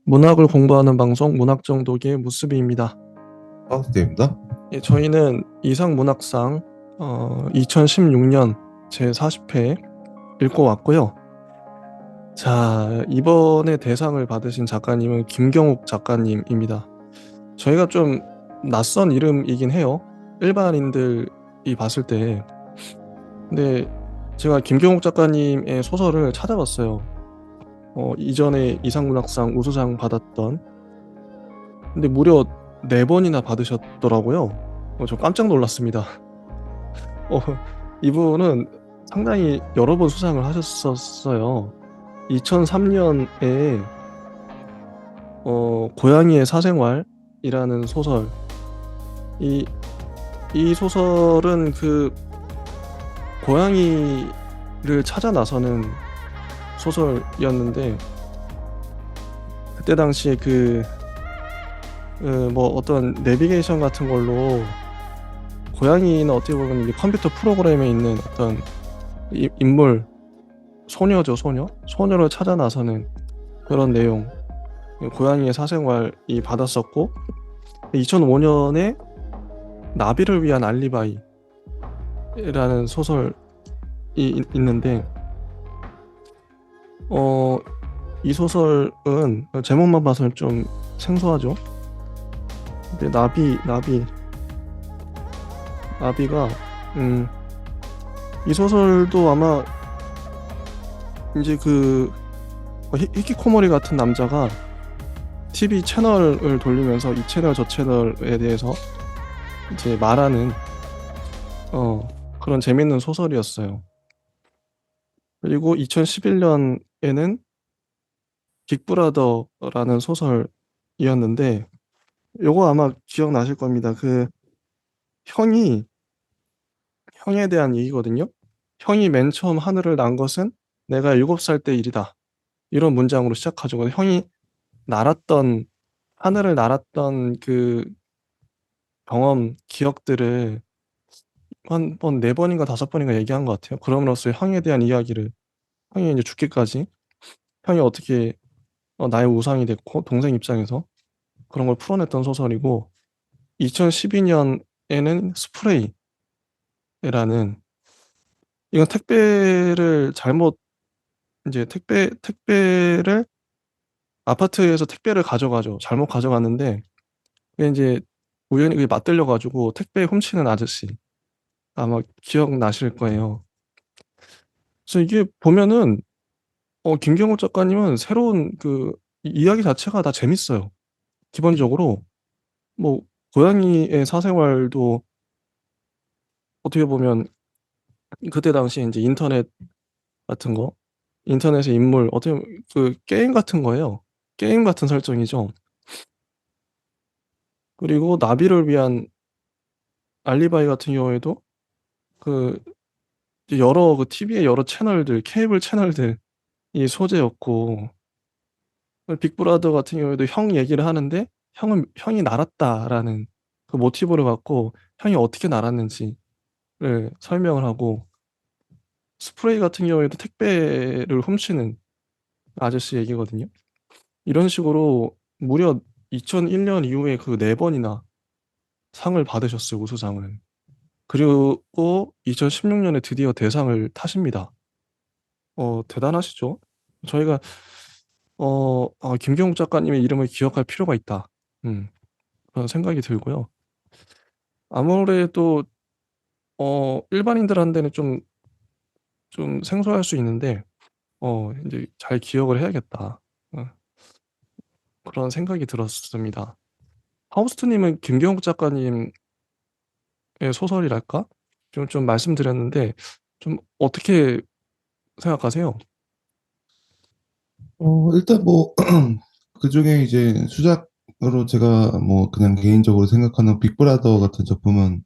문학을 공부하는 방송 문학정독의 무스비입니다. 하우스입니다. 예, 저희는 이상문학상 2016년 제40회 읽고 왔고요. 자, 이번에 대상을 받으신 작가님은 김경욱 작가님입니다. 저희가 좀 낯선 이름이긴 해요. 일반인들이 봤을 때. 근데 제가 김경욱 작가님의 소설을 찾아봤어요. 이전에 이상문학상 우수상 받았던, 근데 무려 4번이나 받으셨더라고요. 저 깜짝 놀랐습니다. 어, 이분은 상당히 여러 번 수상을 하셨었어요. 2003년에 고양이의 사생활이라는 소설. 이, 이 소설은 그 고양이를 찾아 나서는 소설이었는데, 그때 당시에 뭐 어떤 내비게이션 같은 걸로 고양이는 어떻게 보면 이 컴퓨터 프로그램에 있는 어떤 인물, 소녀죠, 소녀를 찾아 나서는 그런 내용. 고양이의 사생활이 받았었고, 2005년에 나비를 위한 알리바이라는 소설이 있는데, 이 소설은 제목만 봐서는 좀 생소하죠. 근데 나비가 이 소설도 아마 이제 히키코모리 같은 남자가 TV 채널을 돌리면서 이 채널 저 채널에 대해서 이제 말하는 그런 재밌는 소설이었어요. 그리고 2011년에는 빅브라더라는 소설이었는데, 요거 아마 기억나실 겁니다. 형에 대한 얘기거든요. 형이 맨 처음 하늘을 난 것은 내가 7살 때 일이다. 이런 문장으로 시작하죠. 근데 형이 하늘을 날았던 그 경험, 기억들을 한 번, 4번인가 5번인가 얘기한 것 같아요. 그럼으로써 형에 대한 이야기를, 형이 이제 죽기까지, 형이 어떻게 나의 우상이 됐고, 동생 입장에서 그런 걸 풀어냈던 소설이고, 2012년에는 스프레이라는, 이건 택배를 잘못, 이제 택배를, 아파트에서 택배를 가져가죠. 잘못 가져갔는데, 그게 이제 우연히 그게 맞들려가지고 택배 훔치는 아저씨. 아마 기억나실 거예요. 그래서 이게 보면은, 김경호 작가님은 새로운 이야기 자체가 다 재밌어요. 기본적으로, 뭐, 고양이의 사생활도 어떻게 보면 그때 당시에 이제 인터넷 같은 거, 인터넷의 인물, 어떻게 보면 게임 같은 거예요. 게임 같은 설정이죠. 그리고 나비를 위한 알리바이 같은 경우에도 그 이제 TV의 여러 채널들, 케이블 채널들이 소재였고, 빅브라더 같은 경우에도 형 얘기를 하는데 형이 날았다라는 그 모티브를 갖고 형이 어떻게 날았는지를 설명을 하고, 스프레이 같은 경우에도 택배를 훔치는 아저씨 얘기거든요. 이런 식으로 무려 2001년 이후에 4번이나 상을 받으셨어요, 우수상을. 그리고 2016년에 드디어 대상을 타십니다. 대단하시죠? 저희가 김경욱 작가님의 이름을 기억할 필요가 있다. 그런 생각이 들고요. 아무래도 일반인들한테는 좀 생소할 수 있는데, 이제 잘 기억을 해야겠다. 그런 생각이 들었습니다. 하우스트님은 김경욱 작가님의 소설이랄까? 좀 말씀드렸는데, 좀 어떻게 생각하세요? 일단 뭐, 그 중에 이제 수작으로 제가 뭐 그냥 개인적으로 생각하는 빅브라더 같은 작품은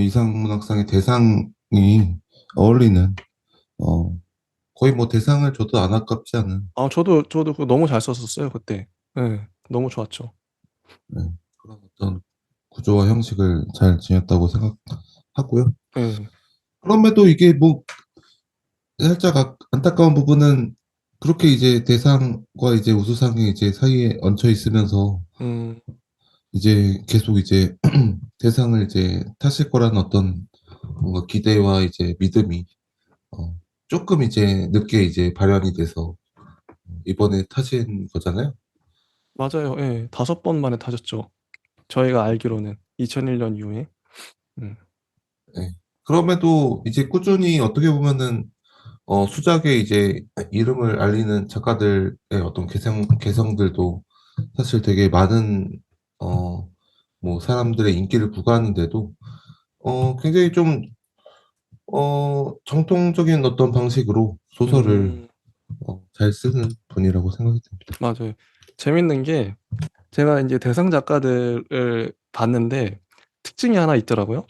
이상문학상의 대상이 어울리는, 어, 거의 뭐 대상을 줘도 안 아깝지 않은, 저도 그거 너무 잘 썼었어요, 그때. 네, 너무 좋았죠. 네, 그런 어떤 구조와 형식을 잘 지녔다고 생각하고요. 네. 그럼에도 이게 뭐 살짝 안타까운 부분은 그렇게 이제 대상과 이제 우수상이 이제 사이에 얹혀 있으면서 음, 이제 계속 이제 대상을 이제 타실 거라는 어떤 뭔가 기대와 이제 믿음이 어, 조금 이제 늦게 이제 발현이 돼서 이번에 타신 거잖아요. 맞아요. 예, 5번 만에 타셨죠. 저희가 알기로는 2001년 이후에. 음, 네. 그럼에도 이제 꾸준히 어떻게 보면은 수작의 이제 이름을 알리는 작가들의 어떤 개성들도 사실 되게 많은 어, 뭐 사람들의 인기를 부과하는데도 굉장히 좀 정통적인 어떤 방식으로 소설을 음, 잘 쓰는 분이라고 생각이 듭니다. 맞아요. 재밌는 게 제가 이제 대상 작가들을 봤는데 특징이 하나 있더라고요.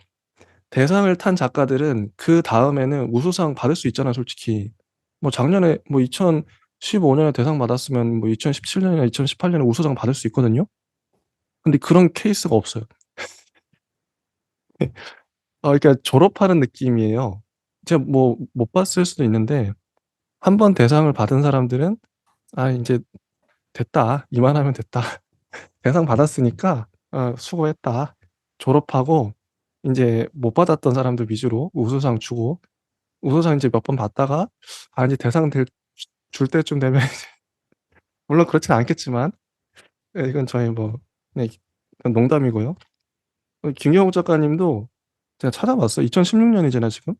대상을 탄 작가들은 그 다음에는 우수상 받을 수 있잖아요, 솔직히. 뭐 작년에 뭐 2015년에 대상 받았으면 뭐 2017년이나 2018년에 우수상 받을 수 있거든요. 근데 그런 케이스가 없어요. 그러니까 졸업하는 느낌이에요. 제가 뭐 못 봤을 수도 있는데 한 번 대상을 받은 사람들은 아 이제 됐다. 이만하면 됐다. 대상 받았으니까 수고했다. 졸업하고 이제 못 받았던 사람들 위주로 우수상 주고 우수상 이제 몇 번 받다가 이제 대상 줄 때쯤 되면 물론 그렇진 않겠지만 이건 저희 뭐 네, 그건 농담이고요. 김경욱 작가님도 제가 찾아봤어요. 2016년이잖아요, 지금.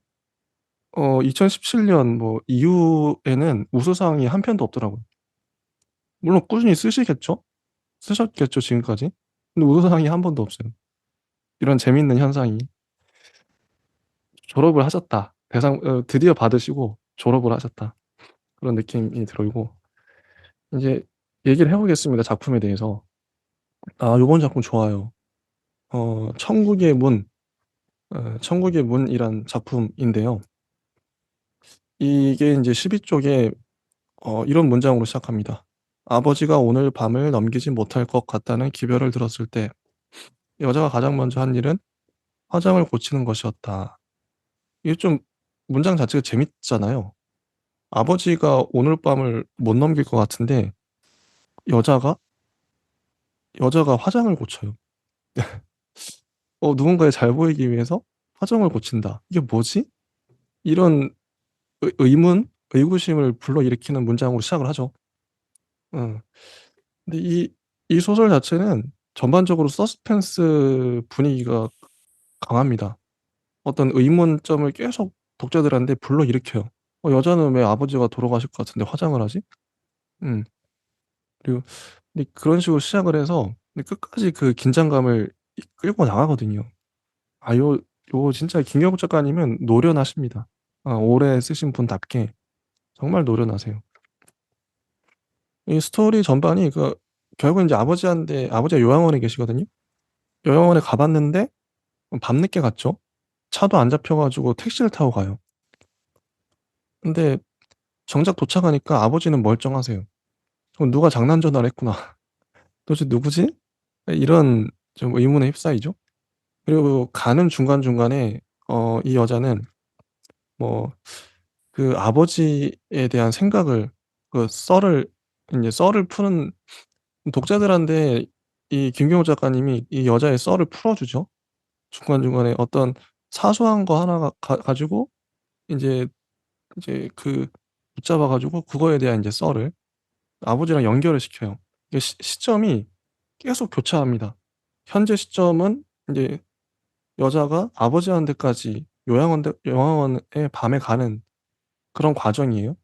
2017년 뭐 이후에는 우수상이 한 편도 없더라고요. 물론 꾸준히 쓰시겠죠? 쓰셨겠죠, 지금까지. 근데 우수상이 한 번도 없어요. 이런 재밌는 현상이 졸업을 하셨다. 대상 드디어 받으시고 졸업을 하셨다. 그런 느낌이 들고 이제 얘기를 해보겠습니다. 작품에 대해서. 요번 작품 좋아요. 천국의 문, 천국의 문이란 작품인데요. 이게 이제 12쪽에 이런 문장으로 시작합니다. 아버지가 오늘 밤을 넘기지 못할 것 같다는 기별을 들었을 때 여자가 가장 먼저 한 일은 화장을 고치는 것이었다. 이게 좀 문장 자체가 재밌잖아요. 아버지가 오늘 밤을 못 넘길 것 같은데 여자가 여자가 화장을 고쳐요. 누군가에 잘 보이기 위해서 화장을 고친다. 이게 뭐지? 이런 의문, 의구심을 불러일으키는 문장으로 시작을 하죠. 음. 근데 이 소설 자체는 전반적으로 서스펜스 분위기가 강합니다. 어떤 의문점을 계속 독자들한테 불러일으켜요. 여자는 왜 아버지가 돌아가실 것 같은데 화장을 하지? 음. 그리고 근데 그런 식으로 시작을 해서 근데 끝까지 그 긴장감을 끌고 나가거든요. 요 진짜 김경국 작가님은 노련하십니다. 오래 쓰신 분답게 정말 노련하세요. 이 스토리 전반이 결국 이제 아버지가 요양원에 계시거든요. 요양원에 가봤는데 밤늦게 갔죠. 차도 안 잡혀가지고 택시를 타고 가요. 근데 정작 도착하니까 아버지는 멀쩡하세요. 누가 장난 전화를 했구나. 도대체 누구지? 이런 좀 의문에 휩싸이죠. 그리고 가는 중간중간에 이 여자는 뭐 그 아버지에 대한 생각을 썰을 푸는 독자들한테 이 김경호 작가님이 이 여자의 썰을 풀어주죠. 중간중간에 어떤 사소한 거 하나 가지고 이제 붙잡아 가지고 그거에 대한 이제 썰을 아버지랑 연결을 시켜요. 이게 시점이 계속 교차합니다. 현재 시점은 이제 여자가 아버지한테까지 요양원에 밤에 가는 그런 과정이에요.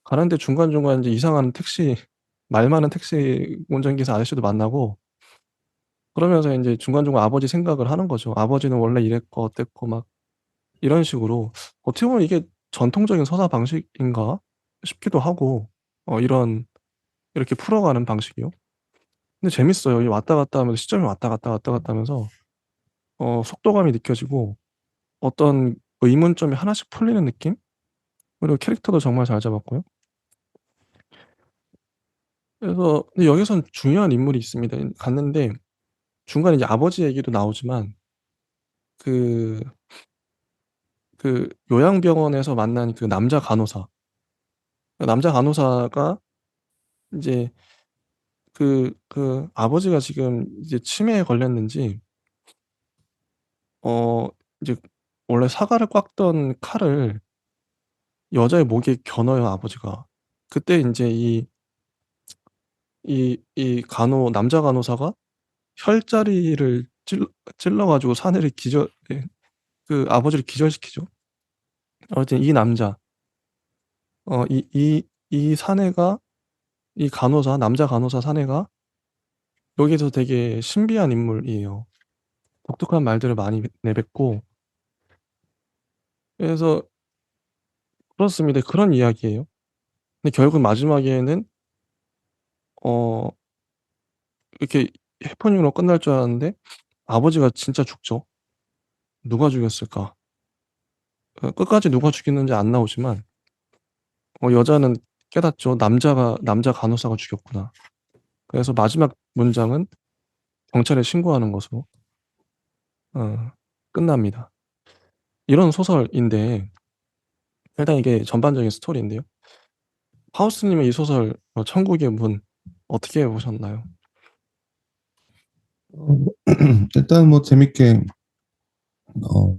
가는데 중간중간 이제 이상한 말 많은 택시 운전기사 아저씨도 만나고 그러면서 인제 중간중간 아버지 생각을 하는 거죠. 아버지는 원래 이랬고 어땠고 막 이런 식으로 어떻게 보면 이게 전통적인 서사 방식인가 싶기도 하고 이렇게 풀어가는 방식이요. 근데 재밌어요. 이 왔다 갔다 하면서 시점이 왔다 갔다 왔다 갔다 하면서 속도감이 느껴지고 어떤 의문점이 하나씩 풀리는 느낌? 그리고 캐릭터도 정말 잘 잡았고요. 그래서 근데 여기선 중요한 인물이 있습니다. 갔는데 중간에 이제 아버지 얘기도 나오지만 그 요양병원에서 만난 그 남자 간호사 남자 간호사가 이제 그 아버지가 지금 이제 치매에 걸렸는지 어 이제 원래 사과를 깎던 칼을 여자의 목에 겨눠요, 아버지가. 그때 인제 이 남자 간호사가 혈자리를 찔러 가지고 사내를 기절 예 그 아버지를 기절시키죠. 아무튼 이 남자 이 사내가 이 간호사 남자 간호사 사내가 여기서 되게 신비한 인물이에요. 독특한 말들을 많이 내뱉고 그래서 그렇습니다. 그런 이야기예요. 근데 결국 마지막에는 어 이렇게 해프닝으로 끝날 줄 알았는데 아버지가 진짜 죽죠. 누가 죽였을까? 끝까지 누가 죽였는지 안 나오지만 여자는 깨닫죠. '남자 간호사가 죽였구나.' 그래서 마지막 문장은 경찰에 신고하는 것으로 어 끝납니다. 이런 소설인데 일단 이게 전반적인 스토리인데요. 하우스 님의 이 소설 천국의 문 어떻게 보셨나요? 어, 일단 뭐 재밌게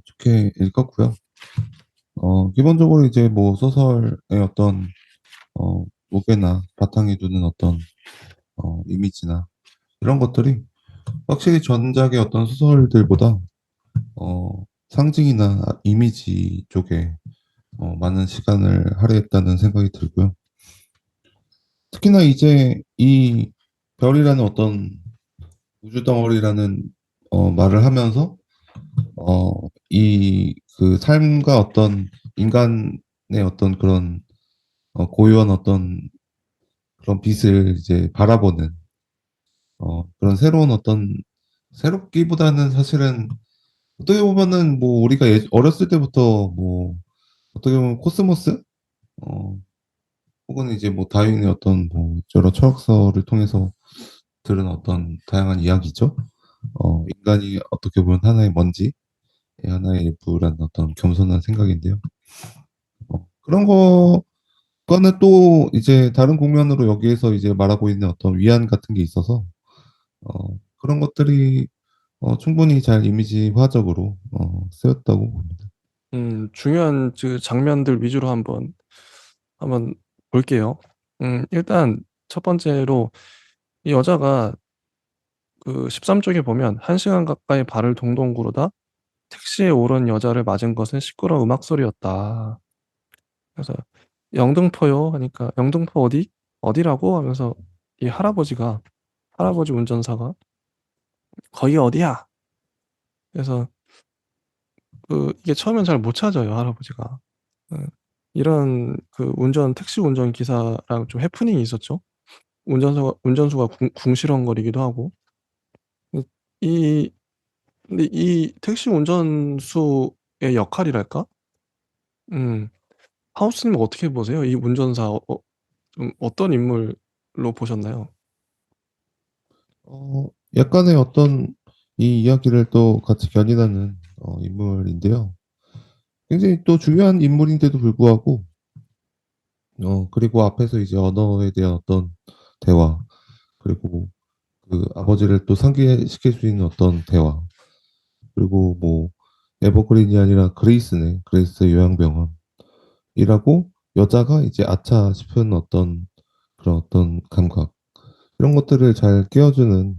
좋게 읽었고요. 기본적으로 이제 뭐 소설의 어떤 무게나 바탕에 두는 어떤 이미지나 이런 것들이 확실히 전작의 어떤 소설들보다 상징이나 이미지 쪽에 많은 시간을 할애했다는 생각이 들고요. 특히나 이제 이 별이라는 어떤 우주 덩어리라는 말을 하면서 이 그 삶과 어떤 인간의 어떤 그런 고유한 어떤 그런 빛을 이제 바라보는 그런 새로운 어떤 새롭기보다는 사실은 어떻게 보면은 뭐 우리가 어렸을 때부터 뭐 어떻게 보면 코스모스 혹은 이제 뭐 다윈의 어떤 뭐 여러 철학서를 통해서 들은 어떤 다양한 이야기죠. 인간이 어떻게 보면 하나의 먼지, 하나의 일부라는 어떤 겸손한 생각인데요. 그런 거과는 또 이제 다른 국면으로 여기에서 이제 말하고 있는 어떤 위안 같은 게 있어서 그런 것들이 충분히 잘 이미지화적으로 쓰였다고 봅니다. 중요한 그 장면들 위주로 한번 볼게요. 일단 첫 번째로 이 여자가 그 13 쪽에 보면 "1 시간 가까이 발을 동동 구르다 택시에 오른 여자를 맞은 것은 시끄러운 음악 소리였다." 그래서 "영등포요." 하니까 "영등포 어디? 어디라고?" 하면서 이 할아버지 운전사가 "거기 어디야?" 그래서 이게 처음엔 잘 못 찾아요, 할아버지가. 예. 이런 택시 운전 기사랑 좀 해프닝이 있었죠. 운전수가 궁시렁거리기도 하고. 그 이 근데 이 택시 운전수의 역할이랄까? 음 하우스님은 어떻게 보세요? 이 운전사 좀 어떤 인물로 보셨나요? 약간의 어떤 이 이야기를 또 같이 견인하는 인물인데요. 굉장히 또 중요한 인물인데도 불구하고 그리고 앞에서 이제 언어에 대한 어떤 대화, 그리고 그 아버지를 또 상기시킬 수 있는 어떤 대화, 그리고 뭐 에버그린이 아니라 그레이스네, 그레이스 요양병원이라고 여자가 이제 아차 싶은 어떤 그런 어떤 감각, 이런 것들을 잘 깨워주는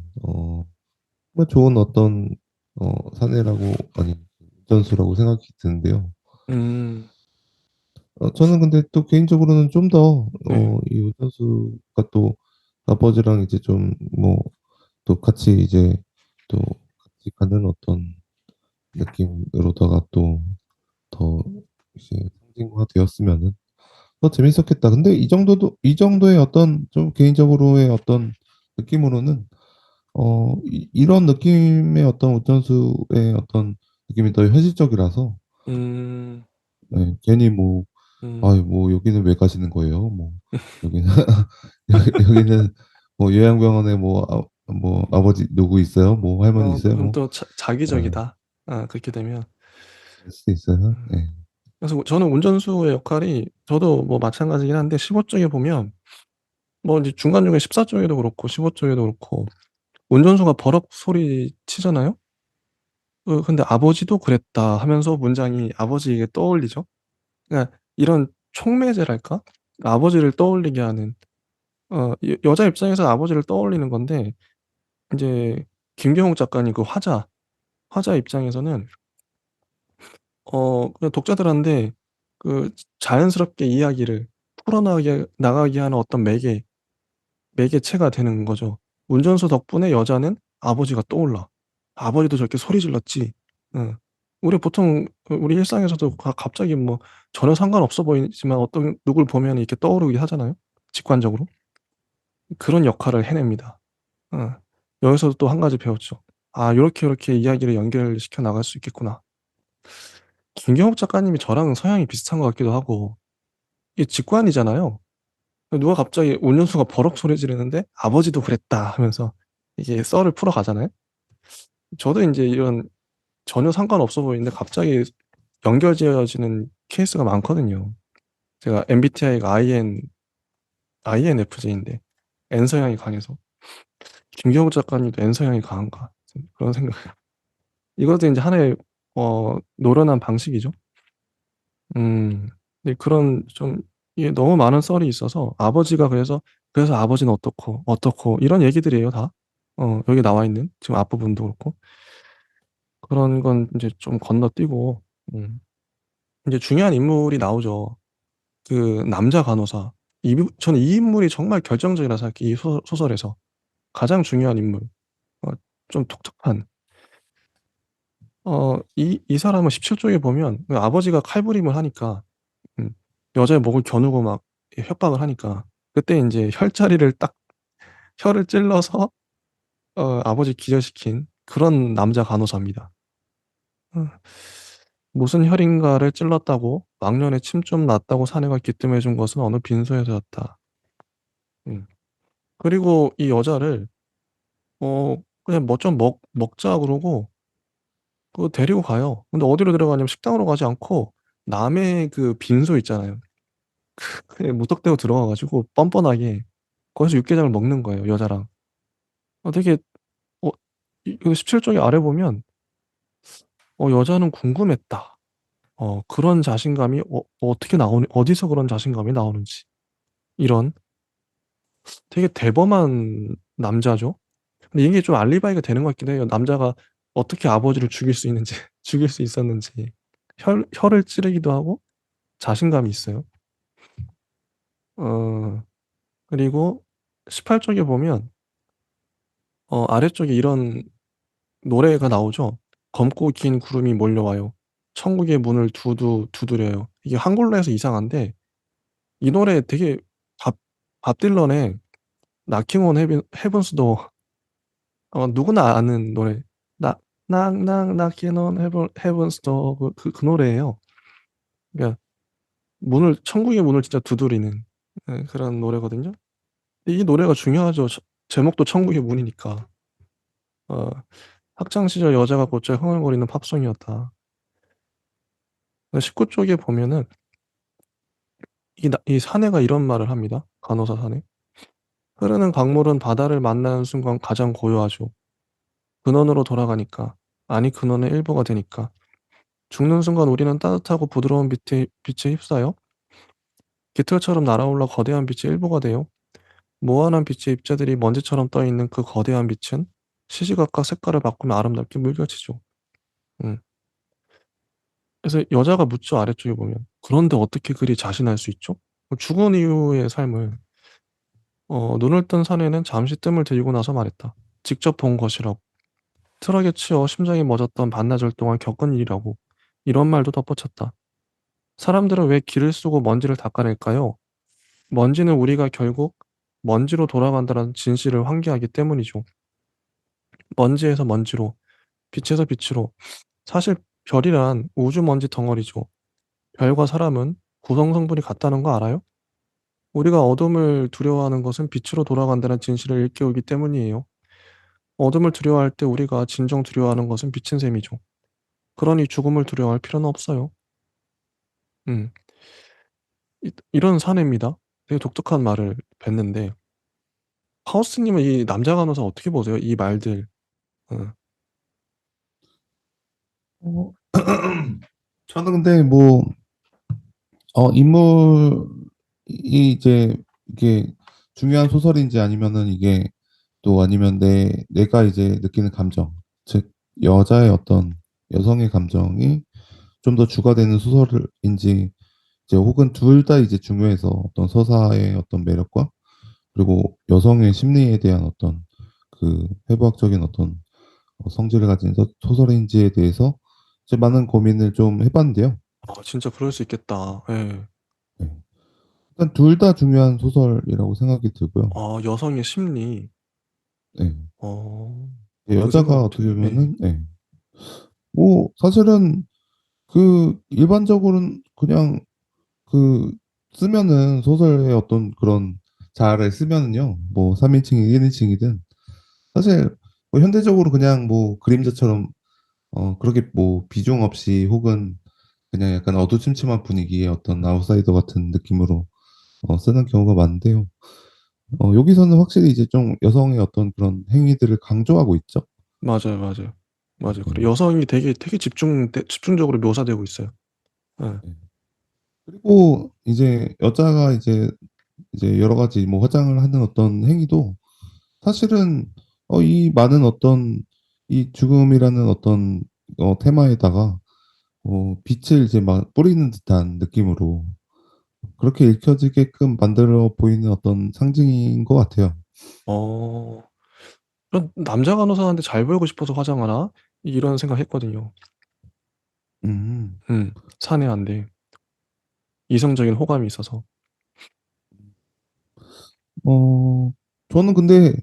정말 좋은 어떤 사내라고, 아니 전수라고 생각이 드는데요. 음 저는 근데 또 개인적으로는 좀 더 네. 이 운전수가 또 아버지랑 이제 좀 뭐 또 같이 이제 또 같이 가는 어떤 느낌으로다가 또 더 이제 상징화되었으면은 더 재밌었겠다. 근데 이 정도의 어떤 좀 개인적으로의 어떤 느낌으로는 이런 느낌의 어떤 운전수의 어떤 느낌이 더 현실적이라서 음 네, 괜히 뭐 음. 아유 뭐 "여기는 왜 가시는 거예요?" 뭐 여기는 "여기는 뭐 요양병원에 뭐 아버지 누구 있어요? 뭐 할머니 있어요?" 그럼 뭐 또 어 자기적이다. 그렇게 되면. 그럴 수도 있어요. 음 네. 그래서 저는 운전수의 역할이 저도 뭐 마찬가지긴 한데 15 쪽에 보면 뭐 이제 중간중간 14 쪽에도 그렇고 15 쪽에도 그렇고 운전수가 버럭 소리 치잖아요. 근데 "아버지도 그랬다." 하면서 문장이 아버지에게 떠올리죠. 그러니까 이런 촉매제랄까? 아버지를 떠올리게 하는 여자 입장에서 아버지를 떠올리는 건데 인제 김경옥 작가님 그 화자 입장에서는 그냥 독자들한테 그 자연스럽게 이야기를 풀어나가게 하는 어떤 매개체가 되는 거죠. 운전수 덕분에 여자는 아버지가 떠올라. '아버지도 저렇게 소리 질렀지.' 응. 우리 보통 우리 일상에서도 갑자기 뭐 전혀 상관없어 보이지만 어떤 누굴 보면 이렇게 떠오르게 하잖아요, 직관적으로. 그런 역할을 해냅니다. 어. 여기서도 또 한 가지 배웠죠. '아 요렇게 이야기를 연결시켜 나갈 수 있겠구나.' 김경옥 작가님이 저랑 성향이 비슷한 것 같기도 하고 이게 직관이잖아요. 누가 갑자기 운전수가 버럭 소리 지르는데 "아버지도 그랬다." 하면서 이게 썰을 풀어가잖아요. 저도 인제 이런 전혀 상관없어 보이는데 갑자기 연결지어지는 케이스가 많거든요. 제가 MBTI가 INFJ인데 N 성향이 강해서 '김경호 작가님도 N 성향이 강한가?' 좀 그런 생각 이것도 인제 하나의 노련한 방식이죠. 근데 그런 좀 이게 너무 많은 썰이 있어서 아버지가 그래서 아버지는 어떻고 이런 얘기들이에요 다. 여기 나와 있는 지금 앞부분도 그렇고. 그런 건 인제 좀 건너뛰고 음 인제 중요한 인물이 나오죠. 그 남자 간호사. 저는 이 인물이 정말 결정적이라 생각해요, 이 소설에서. 가장 중요한 인물. 어 좀 독특한. 이 사람은 17 쪽에 보면 그 아버지가 칼부림을 하니까 음 여자의 목을 겨누고 막 협박을 하니까 그때 인제 혈자리를 딱 혀를 찔러서 아버지 기절시킨 그런 남자 간호사입니다. 어 무슨 혈인가를 찔렀다고 왕년에 침 좀 놨다고 사내가 기뜸해 준 것은 어느 빈소에서였다. 음. 그리고 이 여자를 어 그냥 뭐 좀 먹자 그러고 데리고 가요. 근데 어디로 데려가냐면 식당으로 가지 않고 남의 그 빈소 있잖아요. 그냥 무턱대고 들어가 가지고 뻔뻔하게 거기서 육개장을 먹는 거예요, 여자랑. 되게 어 이 17 쪽의 아래 보면 '여자는 궁금했다.' 그런 자신감이 어떻게 나오는 어디서 그런 자신감이 나오는지 이런 되게 대범한 남자죠. 근데 이게 좀 알리바이가 되는 것 같기도 해요. 남자가 어떻게 아버지를 죽일 수 있는지 죽일 수 있었는지. 혀를 찌르기도 하고 자신감이 있어요. 어 그리고 18 쪽에 보면 아래쪽에 이런 노래가 나오죠. "검고 긴 구름이 몰려와요. 천국의 문을 두드려요." 이게 한글로 해서 이상한데 이 노래 되게 밥 딜런의 Knocking on Heaven's Door 누구나 아는 노래. 나 knock knock knocking on heaven's door 그 노래예요. 그러니까 천국의 문을 진짜 두드리는 그런 노래거든요. 근데 이 노래가 중요하죠. 제목도 천국의 문이니까. 어 학창 시절 여자가 곧잘 흥얼거리는 팝송이었다. 19 쪽에 보면은 이 사내가 이런 말을 합니다, 간호사 사내. "흐르는 강물은 바다를 만나는 순간 가장 고요하죠. 근원으로 돌아가니까. 아니 근원의 일부가 되니까. 죽는 순간 우리는 따뜻하고 부드러운 빛에 휩싸여 깃털처럼 날아올라 거대한 빛의 일부가 돼요. 무한한 빛의 입자들이 먼지처럼 떠 있는 그 거대한 빛은 시시각각 색깔을 바꾸며 아름답게 물결치죠." 음. 그래서 여자가 묻죠, 아래쪽에 보면. "그런데 어떻게 그리 자신할 수 있죠?" 죽은 이후의 삶을 눈을 뜬 사내는 잠시 뜸을 들이고 나서 말했다. 직접 본 것이라고. 트럭에 치여 심장이 멎었던 반나절 동안 겪은 일이라고. 이런 말도 덧붙였다. 사람들은 왜 기를 쓰고 먼지를 닦아낼까요? 먼지는 우리가 결국 먼지로 돌아간다는 진실을 환기하기 때문이죠. 먼지에서 먼지로, 빛에서 빛으로. 사실 별이란 우주 먼지 덩어리죠. 별과 사람은 구성 성분이 같다는 거 알아요? 우리가 어둠을 두려워하는 것은 빛으로 돌아간다는 진실을 일깨우기 때문이에요. 어둠을 두려워할 때 우리가 진정 두려워하는 것은 빛인 셈이죠. 그러니 죽음을 두려워할 필요는 없어요. 음. 이런 사례입니다. 되게 독특한 말을 뱉는데 하우스님은 이 남자 간호사 어떻게 보세요? 이 말들. 어. 어, 저는 근데 뭐, 인물이 이제 이게 중요한 소설인지 아니면은 이게 또 아니면 내가 이제 느끼는 감정, 즉, 여자의 어떤 여성의 감정이 좀 더 주가 되는 소설인지, 이제 혹은 둘 다 이제 중요해서 어떤 서사의 어떤 매력과 그리고 여성의 심리에 대한 어떤 그 해부학적인 어떤 성질을 가진 소설인지에 대해서 이제 많은 고민을 좀 해봤는데요. 진짜 그럴 수 있겠다. 예. 네. 일단 둘 다 중요한 소설이라고 생각이 들고요. 여성의 심리. 네. 어. 그 생각 여자가 못 어떻게 했네. 예. 보면은, 뭐, 사실은 그 일반적으로는 그냥 그 쓰면은 소설의 어떤 그런 자아를 쓰면은요, 뭐 3인칭이든 1인칭이든 사실 뭐 현대적으로 그냥 뭐 그림자처럼 그렇게 뭐 비중 없이 혹은 그냥 약간 어두침침한 분위기의 어떤 아웃사이더 같은 느낌으로 쓰는 경우가 많은데요. 여기서는 확실히 이제 좀 여성의 어떤 그런 행위들을 강조하고 있죠. 맞아요, 맞아요. 맞아요. 네. 그래 여성이 되게 집중적으로 묘사되고 있어요. 예. 네. 그리고 이제 여자가 이제 여러 가지 뭐 화장을 하는 어떤 행위도 사실은 이 많은 어떤 이 죽음이라는 어떤 테마에다가 빛을 이제 막 뿌리는 듯한 느낌으로 그렇게 읽혀지게끔 만들어 보이는 어떤 상징인 것 같아요. 어. 그런 '남자 간호사한테 잘 보이고 싶어서 화장하나?' 이런 생각했거든요. 음, 사내한데 이성적인 호감이 있어서. 어, 저는 근데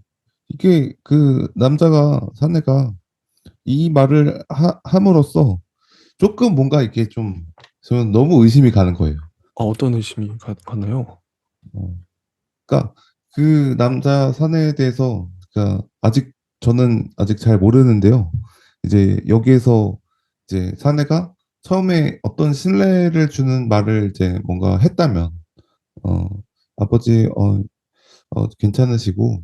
이게 그 남자가 사내가 이 말을 함으로써 조금 뭔가 이게 좀 저는 너무 의심이 가는 거예요. 어떤 의심이 갔나요? 어, 그러니까 그 남자 사내에 대해서 그러니까 아직 저는 아직 잘 모르는데요. 이제 여기에서 이제 사내가 처음에 어떤 신뢰를 주는 말을 이제 뭔가 했다면 어, 아버지 괜찮으시고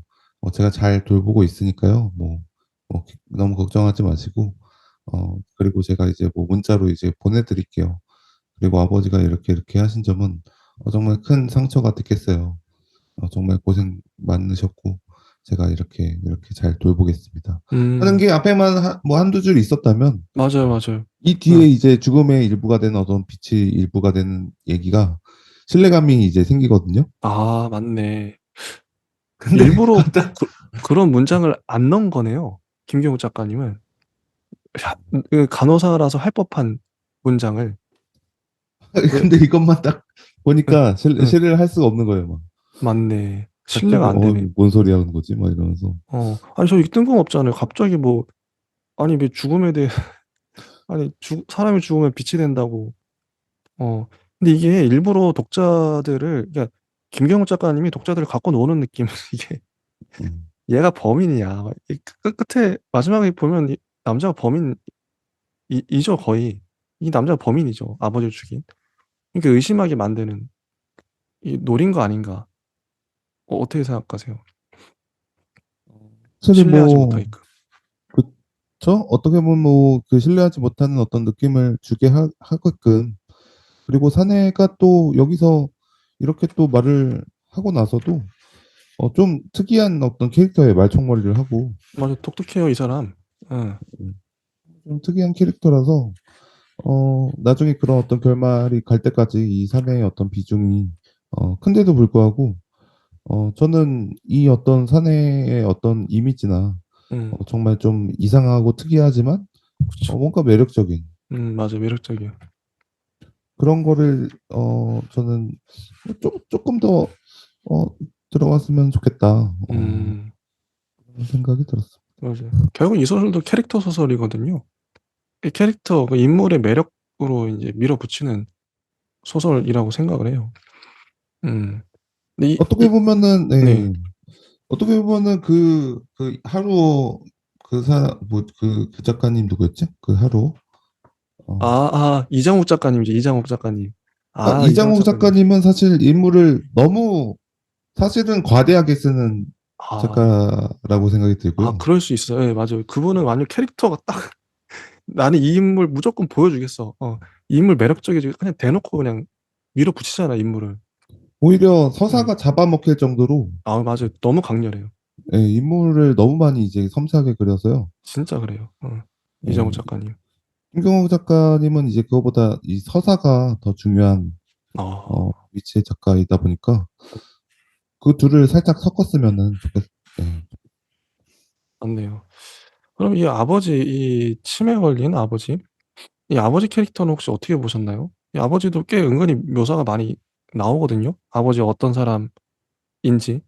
제가 잘 돌보고 있으니까요. 너무 걱정하지 마시고 그리고 제가 이제 뭐 문자로 이제 보내드릴게요. 그리고 아버지가 이렇게 이렇게 하신 점은 정말 큰 상처가 됐겠어요. 정말 고생 많으셨고 제가 이렇게 이렇게 잘 돌보겠습니다. 하는 음. 게 앞에만 뭐 한두 줄 있었다면 맞아요, 맞아요. 이 뒤에 응. 이제 죽음의 일부가 되는 어떤 빛이 일부가 되는 얘기가 신뢰감이 이제 생기거든요. 맞네. 근데 일부러 갖다 그런 문장을 안 넣은 거네요. 김경욱 작가님은. 샤 간호사라서 할 법한 문장을 그 근데 이것만 딱 응. 보니까 응. 신뢰를 할 수가 없는 거예요. 막 맞네. 신뢰가 갑자기 안 되네. 뭔 소리 하는 거지? 막 이러면서. 아니 저 뜬금없잖아요. 갑자기 뭐 아니 왜 죽음에 대해 아니 사람이 죽으면 빛이 된다고. 근데 이게 일부러 독자들을 그러니까 김경욱 작가님이 독자들을 갖고 노는 느낌 이게 음, 얘가 범인이야. 끝에 마지막에 보면 이 남자가 이죠 거의. 이 남자가 범인이죠. 아버지를 죽인. 그러니까 의심하게 만드는 이 노린 거 아닌가. 어떻게 생각하세요? 사실 신뢰하지 뭐 못하게끔. 그쵸? 어떻게 보면 뭐 그 신뢰하지 못하는 어떤 느낌을 주게 하게끔 그리고 사내가 또 여기서 이렇게 또 말을 하고 나서도 좀 특이한 어떤 캐릭터의 말총머리를 하고 맞아, 똑똑해요 이 사람. 응. 음, 좀 특이한 캐릭터라서 나중에 그런 어떤 결말이 갈 때까지 이 사내의 어떤 비중이 큰데도 불구하고 저는 이 어떤 사내의 어떤 이미지나 응. 정말 좀 이상하고 특이하지만 그쵸. 뭔가 매력적인 맞아, 매력적이야. 그런 거를 저는 조금 더 들어갔으면 좋겠다 음. 그런 생각이 들었어. 맞아요. 결국 이 소설도 캐릭터 소설이거든요. 이 캐릭터 그 인물의 매력으로 이제 밀어붙이는 소설이라고 생각을 해요. 음. 근데 어떻게 보면은 네. 네 어떻게 보면은 그 하루 그 작가님 누구였지? 그 하루 어, 이장욱 작가님이죠. 이장욱 작가님. 아, 이장우 이장욱 작가님. 작가님은 사실 인물을 너무 사실은 과대하게 쓰는 아, 작가라고 생각이 아, 들고요. 그럴 수 있어요. 예, 맞아요. 그분은 완전 캐릭터가 딱 나는 이 인물 무조건 보여주겠어. 이 인물 매력적이지. 그냥 대놓고 그냥 밀어붙이잖아, 인물을. 오히려 예. 서사가 잡아먹힐 정도로 아, 맞아요. 너무 강렬해요. 예, 인물을 너무 많이 이제 섬세하게 그려서요. 진짜 그래요. 이장우 예, 작가님. 김경호 작가님은 이제 그거보다 이 서사가 더 중요한 아, 위치의 작가이다 보니까 그 둘을 살짝 섞었으면은 좋겠. 예. 맞네요. 그럼 이 아버지, 이 치매 걸린 아버지, 이 아버지 캐릭터는 혹시 어떻게 보셨나요? 이 아버지도 꽤 은근히 묘사가 많이 나오거든요. 아버지가 어떤 사람인지.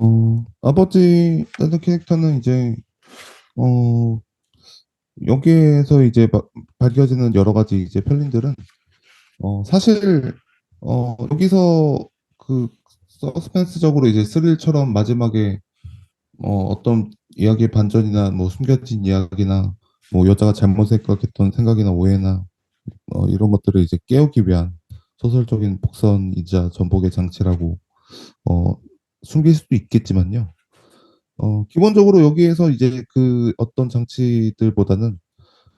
음, 아버지라는 캐릭터는 이제 어, 여기에서 이제 밝혀지는 여러 가지 이제 편린들은 사실 여기서 그 서스펜스적으로 이제 스릴처럼 마지막에 어떤 이야기의 반전이나 뭐 숨겨진 이야기나 뭐 여자가 잘못 생각했던 생각이나 오해나 이런 것들을 이제 깨우기 위한 소설적인 복선이자 전복의 장치라고 어, 숨길 수도 있겠지만요. 기본적으로 여기에서 이제 그 어떤 장치들보다는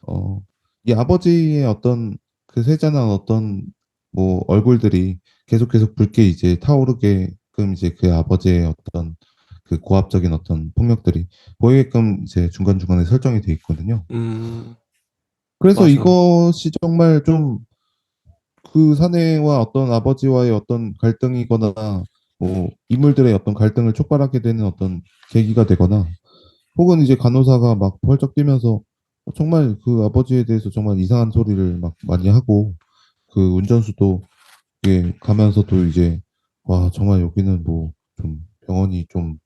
어, 이 아버지의 어떤 그 세잔한 어떤 뭐 얼굴들이 계속 붉게 이제 타오르게끔 이제 그 아버지의 어떤 그 고압적인 어떤 폭력들이 보이게끔 이제 중간중간에 설정이 돼 있거든요. 음, 그래서 맞아요. 이것이 정말 좀 그 사내와 어떤 아버지와의 어떤 갈등이거나 뭐 인물들의 어떤 갈등을 촉발하게 되는 어떤 계기가 되거나 혹은 이제 간호사가 막 펄쩍 뛰면서 정말 그 아버지에 대해서 정말 이상한 소리를 막 많이 하고 그 운전수도 이게 가면서도 이제 와 정말 여기는 뭐 좀 병원이 좀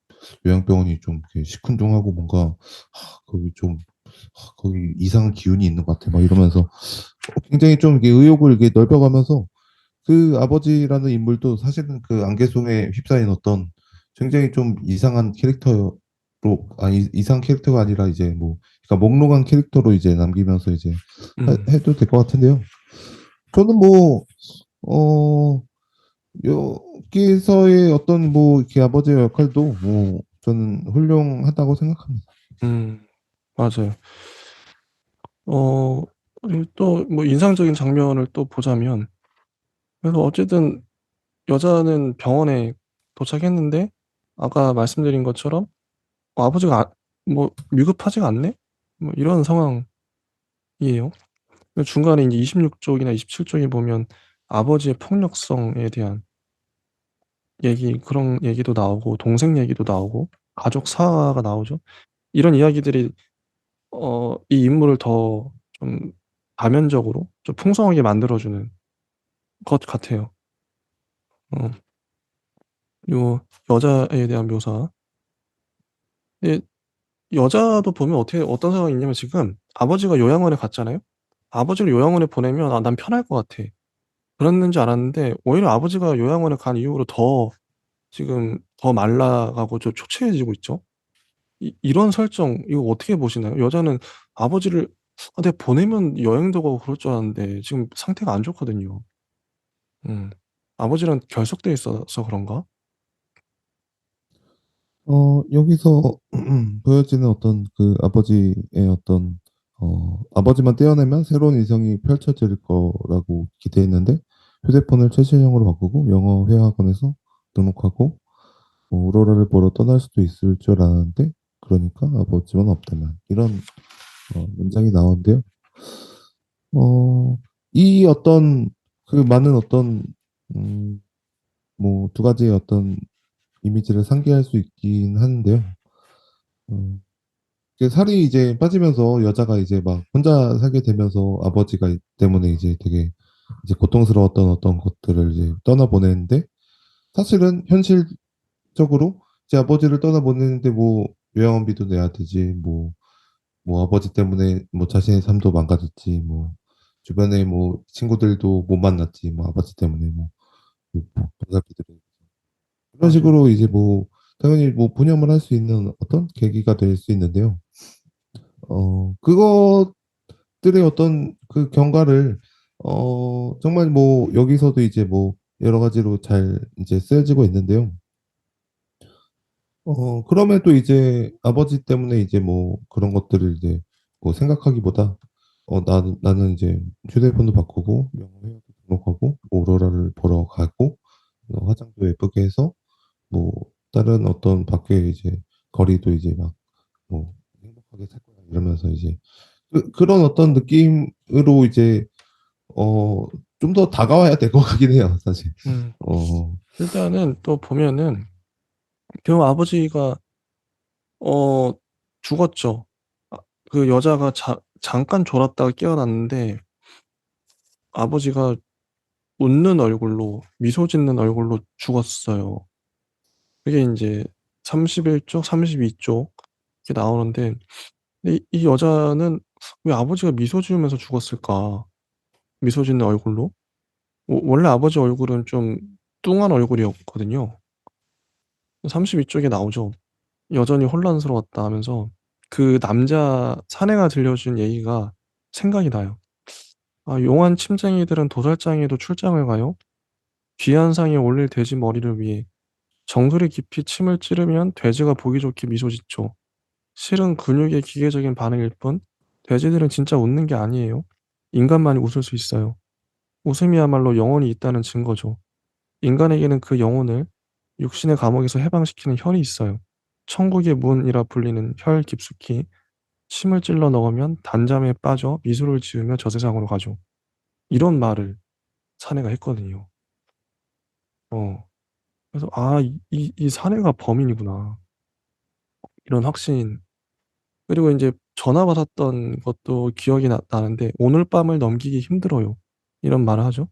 요양병원이 좀 이렇게 시큰둥하고 뭔가 거기 좀 거기 이상한 기운이 있는 것 같아 막 이러면서 굉장히 좀 이게 의욕을 이게 넓혀가면서 그 아버지라는 인물도 사실은 그 안개 속에 휩싸인 어떤 굉장히 좀 이상한 캐릭터로 아니 이상 캐릭터가 아니라 이제 뭐 그러니까 몽롱한 캐릭터로 이제 남기면서 이제 음, 해도 될 것 같은데요. 저는 뭐 여기서의 어떤 뭐 이렇게 아버지의 역할도 뭐 저는 훌륭하다고 생각합니다. 음, 맞아요. 어, 그리고 또 뭐 인상적인 장면을 또 보자면, 그래서 어쨌든 여자는 병원에 도착했는데, 아까 말씀드린 것처럼 아버지가 뭐 위급하지가 않네? 뭐 이런 상황이에요. 중간에 이제 26쪽이나 27쪽에 보면 아버지의 폭력성에 대한 그런 얘기도 나오고, 동생 얘기도 나오고, 가족 사화가 나오죠. 이런 이야기들이 이 인물을 더 좀 다면적으로 좀 풍성하게 만들어주는 것 같아요. 어, 요 여자에 대한 묘사. 이 여자도 보면 어떤 상황이 있냐면, 지금 아버지가 요양원에 갔잖아요. 아버지를 요양원에 보내면 난 편할 것 같아. 그랬는지 알았는데, 오히려 아버지가 요양원에 간 이후로 더 지금 더 말라가고 좀 초췌해지고 있죠. 이런 설정 이거 어떻게 보시나요? 여자는 아버지를 내가 보내면 여행도 가고 그럴 줄 알았는데 지금 상태가 안 좋거든요. 음. 아버지랑 결석돼 있어서 그런가? 여기서 보여지는 어떤 그 아버지의 어떤 아버지만 떼어내면 새로운 인생이 펼쳐질 거라고 기대했는데 휴대폰을 최신형으로 바꾸고 영어 회화학원에서 등록하고 오로라를 보러 떠날 수도 있을 줄 알았는데 그러니까 아버지만 없다면 이런 문장이 나오는데요. 어, 이 어떤 그 많은 어떤 뭐 두 가지의 어떤 이미지를 상기할 수 있긴 하는데요. 음, 살이 이제 빠지면서 여자가 이제 막 혼자 살게 되면서 아버지가 때문에 이제 되게 이제 고통스러웠던 어떤 것들을 이제 떠나보내는데 사실은 현실적으로 제 아버지를 떠나보내는데 뭐 요양원비도 내야 되지 뭐 아버지 때문에 뭐 자신의 삶도 망가졌지 뭐 주변에 뭐 친구들도 못 만났지 뭐 아버지 때문에 뭐 보살피들이 그런 맞아요. 식으로 이제 뭐 당연히 뭐 분열을 할 수 있는 어떤 계기가 될 수 있는데요. 그것들의 어떤 그 경과를 정말 뭐 여기서도 이제 뭐 여러 가지로 잘 이제 쓰여지고 있는데요. 그럼에도 이제 아버지 때문에 이제 뭐 그런 것들을 이제 뭐 생각하기보다 나는 이제 휴대폰도 바꾸고 영어 회화도 등록하고 뭐 오로라를 보러 가고 화장도 예쁘게 해서 뭐 다른 어떤 밖에 이제 거리도 이제 막 뭐 행복하게 살 거야 이러면서 이제 그런 어떤 느낌으로 이제 어, 좀 더 다가와야 될 것 같긴 해요, 사실. 음, 어, 일단은 또 보면은 그 아버지가 어 죽었죠. 아, 그 여자가 잠깐 졸았다가 깨어났는데 아버지가 웃는 얼굴로 미소 짓는 얼굴로 죽었어요. 그게 이제 31쪽, 32쪽 이렇게 나오는데 근데 이 여자는 왜 아버지가 미소 지으면서 죽었을까? 미소 짓는 얼굴로? 원래 아버지 얼굴은 좀 뚱한 얼굴이었거든요. 32쪽에 나오죠. 여전히 혼란스러웠다 하면서 그 남자 사내가 들려준 얘기가 생각이 나요. 아, 용한 침쟁이들은 도살장에도 출장을 가요. 귀한 상에 올릴 돼지 머리를 위해 정수리 깊이 침을 찌르면 돼지가 보기 좋게 미소 짓죠. 실은 근육의 기계적인 반응일 뿐 돼지들은 진짜 웃는 게 아니에요. 인간만이 웃을 수 있어요. 웃음이야말로 영혼이 있다는 증거죠. 인간에게는 그 영혼을 육신의 감옥에서 해방시키는 혈이 있어요. 천국의 문이라 불리는 혈 깊숙이 침을 찔러 넣으면 단잠에 빠져 미소를 지으며 저세상으로 가죠. 이런 말을 사내가 했거든요. 어. 그래서 아, 이 사내가 범인이구나. 이런 확신. 그리고 이제 전화 받았던 것도 기억이 나는데 오늘 밤을 넘기기 힘들어요. 이런 말을 하죠.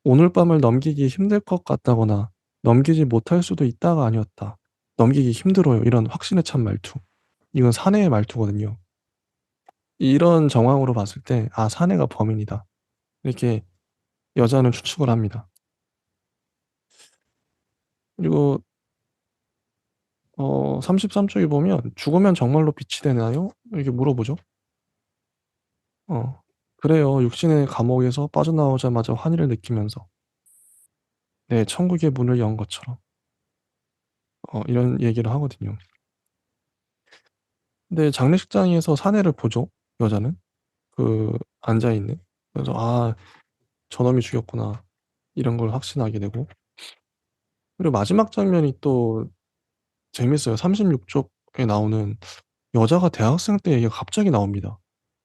오늘 밤을 넘기기 힘들 것 같다거나 넘기지 못할 수도 있다가 아니었다. 넘기기 힘들어요. 이런 확신에 찬 말투. 이건 사내의 말투거든요. 이런 정황으로 봤을 때, 아, 사내가 범인이다. 이렇게 여자는 추측을 합니다. 그리고 33쪽에 보면 죽으면 정말로 빛이 되나요? 이렇게 물어보죠. 그래요. 육신의 감옥에서 빠져나오자마자 환희를 느끼면서 네, 천국의 문을 연 것처럼 이런 얘기를 하거든요. 근데 장례식장에서 사내를 보죠. 여자는 앉아 있는. 그래서 아, 저놈이 죽였구나. 이런 걸 확신하게 되고. 그리고 마지막 장면이 또 재밌어요. 36쪽에 나오는 여자가 대학생 때 얘기가 갑자기 나옵니다.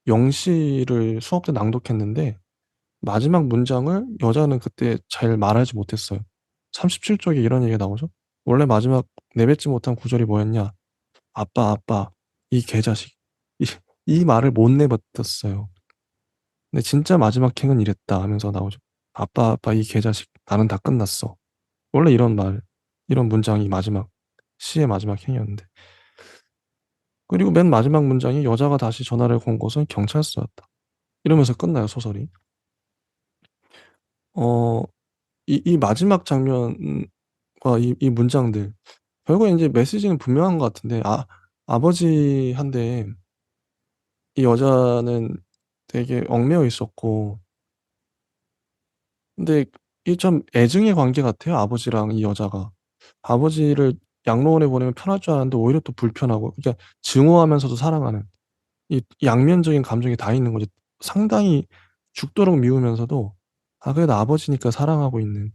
영시를 수업 때 낭독했는데 마지막 문장을 여자는 그때 잘 말하지 못했어요. 37쪽에 이런 얘기가 나오죠. 원래 마지막 내뱉지 못한 구절이 뭐였냐? 아빠, 아빠, 이 개자식. 이, 이 말을 못 내뱉었어요. 근데 진짜 마지막 행은 이랬다 하면서 나오죠. 아빠, 아빠, 이 개자식. 나는 다 끝났어. 원래 이런 말, 이런 문장이 마지막, 시의 마지막 행이었는데. 그리고 맨 마지막 문장이 여자가 다시 전화를 건 곳은 경찰서였다. 이러면서 끝나요, 소설이. 어, 이 마지막 장면과 이 문장들. 결국에 이제 메시지는 분명한 것 같은데, 아, 아버지한테 이 여자는 되게 얽매여 있었고, 근데 이 좀 애증의 관계 같아요, 아버지랑 이 여자가. 아버지를 양로원에 보내면 편할 줄 알았는데 오히려 또 불편하고, 그러니까 증오하면서도 사랑하는 이 양면적인 감정이 다 있는 거죠. 상당히 죽도록 미우면서도 아, 그래도 아버지니까 사랑하고 있는.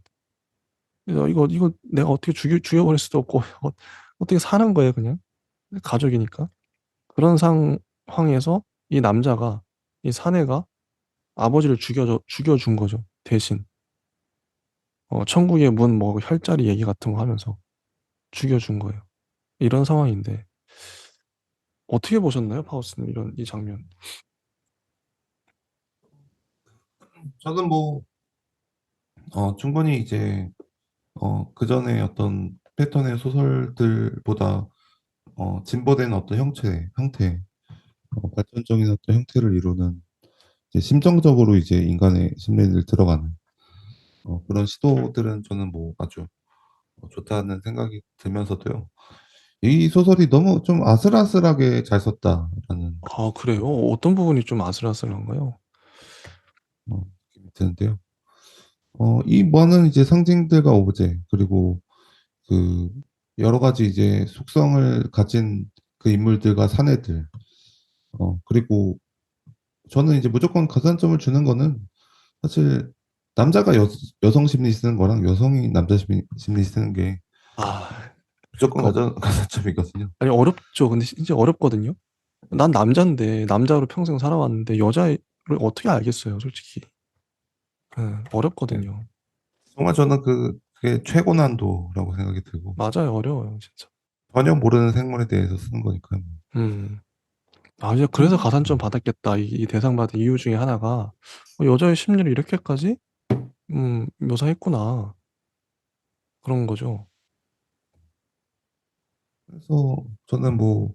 그래서 이거 내가 어떻게 죽여버릴 수도 없고 어떻게 사는 거예요, 그냥 가족이니까. 그런 상황에서 이 남자가 이 사내가 아버지를 죽여준 거죠, 대신. 천국의 문 뭐 혈자리 얘기 같은 거 하면서 죽여준 거예요. 이런 상황인데 어떻게 보셨나요, 파우스님 이런 이 장면? 저는 뭐, 충분히 이제, 그 전에 어떤 패턴의 소설들보다, 진보된 어떤 형태, 발전적인 어떤 형태를 이루는, 이제 심정적으로 이제 인간의 심리를 들어가는, 그런 시도들은 저는 뭐 아주 좋다는 생각이 들면서도요. 이 소설이 너무 좀 아슬아슬하게 잘 썼다라는. 아, 그래요? 어떤 부분이 좀 아슬아슬한가요? 느낌이 드는데요. 이 많은 이제 상징들과 오브제, 그리고 그 여러 가지 이제 속성을 가진 그 인물들과 사내들, 그리고 저는 이제 무조건 가산점을 주는 거는 사실 남자가 여성 심리 쓰는 거랑 여성이 남자 심리 쓰는 게 아, 무조건 그 가산점이거든요. 아니 어렵죠. 근데 진짜 어렵거든요. 난 남자인데 남자로 평생 살아왔는데 여자를 어떻게 알겠어요, 솔직히. 네. 어렵거든요. 정말 저는 그게 최고 난도라고 생각이 들고 맞아요, 어려워요, 진짜. 전혀 모르는 생물에 대해서 쓰는 거니까요. 음. 아, 이제 그래서 음, 가산점 받았겠다. 이 대상 받은 이유 중에 하나가 여자의 심리를 이렇게까지 묘사했구나. 그런 거죠. 그래서 저는 뭐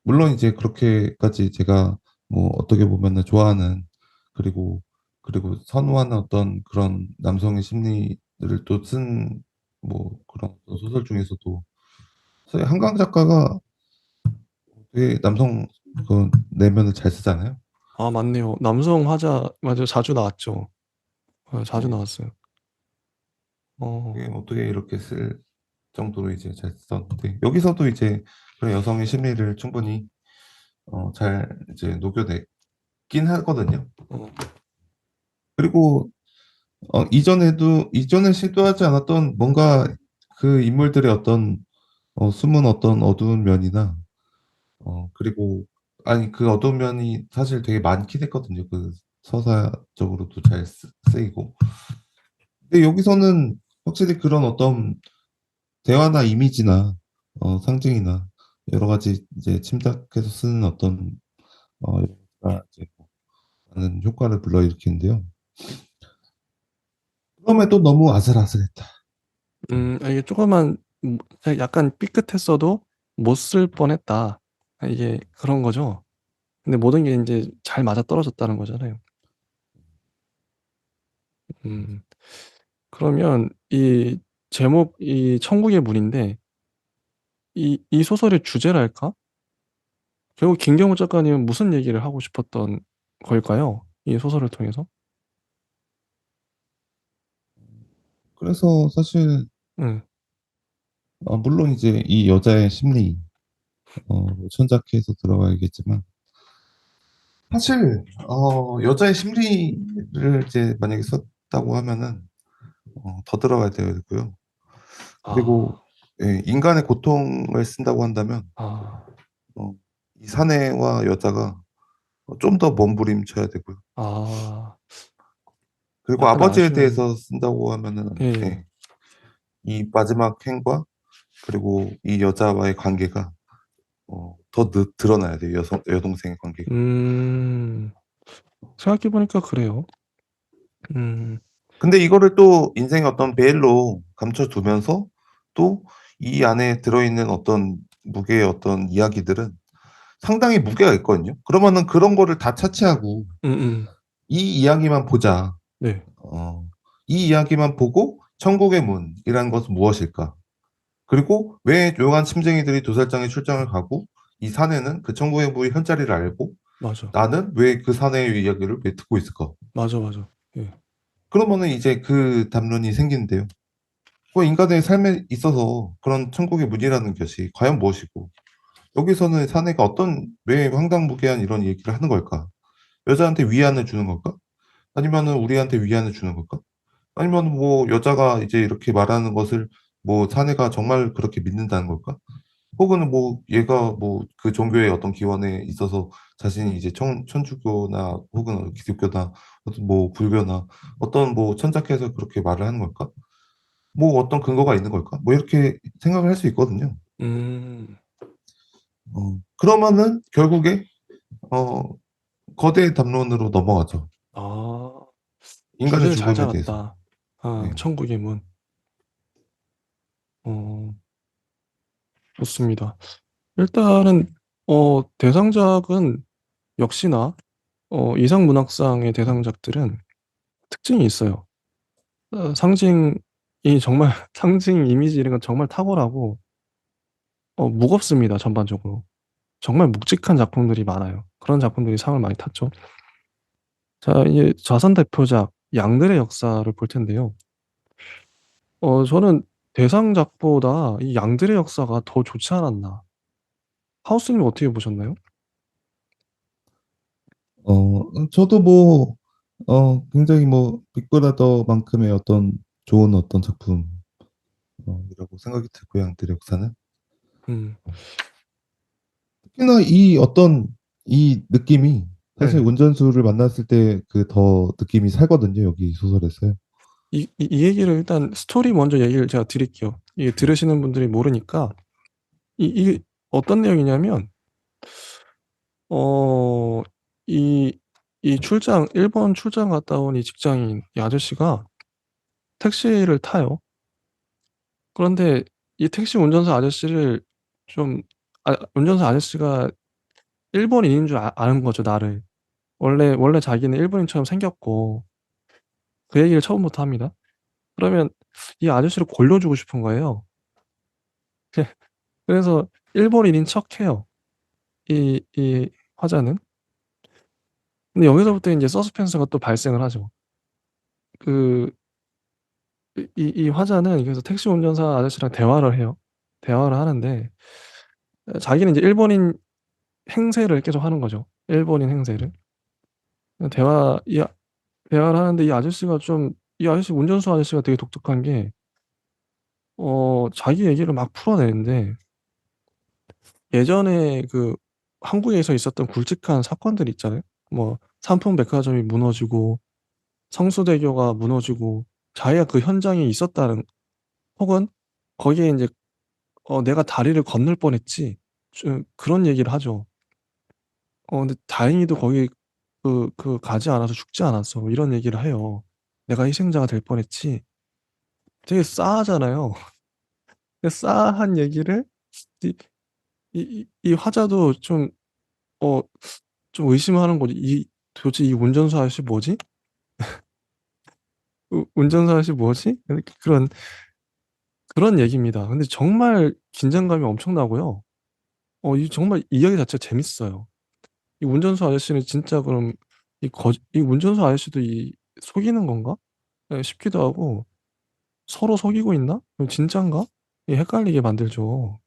물론 이제 그렇게까지 제가 뭐 어떻게 보면은 좋아하는, 그리고 선호하는 어떤 그런 남성의 심리를 또 쓴 뭐 그런 소설 중에서도 사실 한강 작가가 되게 남성 그 내면을 잘 쓰잖아요. 아, 맞네요. 남성 화자 맞아요. 자주 나왔죠. 자주 네. 나왔어요. 그게 어, 어떻게 이렇게 쓸 정도로 이제 잘 썼는데 여기서도 이제 그런 여성의 심리를 충분히 잘 이제 녹여냈긴 하거든요. 어, 그리고 이전에 시도하지 않았던 뭔가 그 인물들의 어떤 숨은 어떤 어두운 면이나 그리고 아니 그 어두운 면이 사실 되게 많긴 했거든요. 그 서사적으로도 잘 쓰이고. 근데 여기서는 확실히 그런 어떤 대화나 이미지나 상징이나 여러 가지 이제 침착해서 쓰는 어떤 여러 가지 많은 효과를 불러일으키는데요. 그럼에도 너무 아슬아슬했다. 이게 조금만 약간 삐끗했어도 못 쓸 뻔했다. 이게 그런 거죠. 근데 모든 게 이제 잘 맞아 떨어졌다는 거잖아요. 음, 그러면 이 제목, 이 천국의 문인데 이 소설의 주제랄까? 결국 김경호 작가님은 무슨 얘기를 하고 싶었던 걸까요? 이 소설을 통해서? 그래서 사실 응, 물론 이제 이 여자의 심리 뭐 천작해서 들어가야겠지만 사실 여자의 심리를 이제 만약에 썼다고 하면은 더 들어가야 되고요. 그리고 아, 인간의 고통을 쓴다고 한다면 아, 어, 이 사내와 여자가 좀 더 몸부림쳐야 되고요. 아, 그리고 약간 아버지에 아쉬운, 대해서 쓴다고 하면은 예, 예, 이 마지막 행과 그리고 이 여자와의 관계가 더 드러나야 돼요. 여동생의 관계가. 음, 생각해보니까 그래요. 음, 근데 이거를 또 인생의 어떤 베일로 감춰두면서 또 이 안에 들어있는 어떤 무게의 어떤 이야기들은 상당히 무게가 있거든요. 그러면은 그런 거를 다 차치하고 음, 음, 이 이야기만 보자. 네, 이 이야기만 보고 천국의 문이라는 것은 무엇일까? 그리고 왜 조용한 침쟁이들이 도살장에 출장을 가고 이 사내는 그 천국의 문의 현자리를 알고 맞아, 나는 왜 그 사내의 이야기를 왜 듣고 있을까? 맞아, 맞아, 예, 그러면은 이제 그 담론이 생기는데요. 그 인간의 삶에 있어서 그런 천국의 문이라는 것이 과연 무엇이고 여기서는 사내가 왜 황당무계한 이런 얘기를 하는 걸까? 여자한테 위안을 주는 걸까? 아니면은 우리한테 위안을 주는 걸까? 아니면 뭐 여자가 이제 이렇게 말하는 것을 뭐 사내가 정말 그렇게 믿는다는 걸까? 혹은 뭐 얘가 뭐 그 종교의 어떤 기원에 있어서 자신이 이제 천주교나 혹은 기독교나 어떤 뭐 불교나 어떤 뭐 천작해서 그렇게 말을 하는 걸까? 뭐 어떤 근거가 있는 걸까? 뭐 이렇게 생각을 할 수 있거든요. 음, 그러면은 결국에 어, 거대 담론으로 넘어가죠. 아, 인간의 주제를 잘 죽음에 대해서. 잡았다. 아, 네. 천국의 문. 어, 좋습니다. 일단은 대상작은 역시나 이상문학상의 대상작들은 특징이 있어요. 상징이 정말 상징 이미지 이런 건 정말 탁월하고 무겁습니다. 전반적으로 정말 묵직한 작품들이 많아요. 그런 작품들이 상을 많이 탔죠. 자, 이제 자선 대표작 양들의 역사를 볼 텐데요. 저는 대상작보다 이 양들의 역사가 더 좋지 않았나. 하우스님 어떻게 보셨나요? 저도 뭐, 굉장히 뭐, 빅브라더만큼의 어떤 좋은 어떤 작품, 이라고 생각이 들고, 양들의 역사는. 음, 특히나 이 어떤, 이 느낌이 사실 네. 운전수를 만났을 때 그 더 느낌이 살거든요, 여기 소설에서요. 이 얘기를 일단 스토리 먼저 얘기를 제가 드릴게요. 이게 들으시는 분들이 모르니까 이게 어떤 내용이냐면 어, 이, 이 일본 출장 갔다 온 이 직장인, 이 아저씨가 택시를 타요. 그런데 이 택시 운전사 아저씨를 좀, 운전사 아저씨가 일본인인 줄 아는 거죠, 나를. 원래 자기는 일본인처럼 생겼고, 그 얘기를 처음부터 합니다. 그러면 이 아저씨를 골려주고 싶은 거예요. 그래서 일본인인 척 해요. 이 화자는. 근데 여기서부터 이제 서스펜스가 또 발생을 하죠. 그, 이 화자는 그래서 택시 운전사 아저씨랑 대화를 해요. 대화를 하는데, 자기는 이제 일본인 행세를 계속 하는 거죠. 일본인 행세를. 대화, 대화를 하는데 이 아저씨, 운전수 아저씨가 되게 독특한 게, 자기 얘기를 막 풀어내는데, 예전에 그 한국에서 있었던 굵직한 사건들 있잖아요. 뭐, 삼풍백화점이 무너지고, 성수대교가 무너지고, 자기가 그 현장에 있었다는, 혹은 거기에 이제, 내가 다리를 건널 뻔했지. 좀 그런 얘기를 하죠. 근데 다행히도 거기 가지 않아서 죽지 않았어. 뭐 이런 얘기를 해요. 내가 희생자가 될 뻔했지. 되게 싸하잖아요. 근데 싸한 얘기를 이, 이 화자도 어, 좀 의심하는 거지. 도대체 이 운전수 아저씨 뭐지? 운전수 아저씨 뭐지? 이렇게 그런 얘기입니다. 근데 정말 긴장감이 엄청나고요. 정말 이야기 자체가 재밌어요. 이 운전수 아저씨는 진짜 그럼 이 운전수 아저씨도 속이는 건가? 싶기도 하고 서로 속이고 있나? 그럼 진짠가? 헷갈리게 만들죠.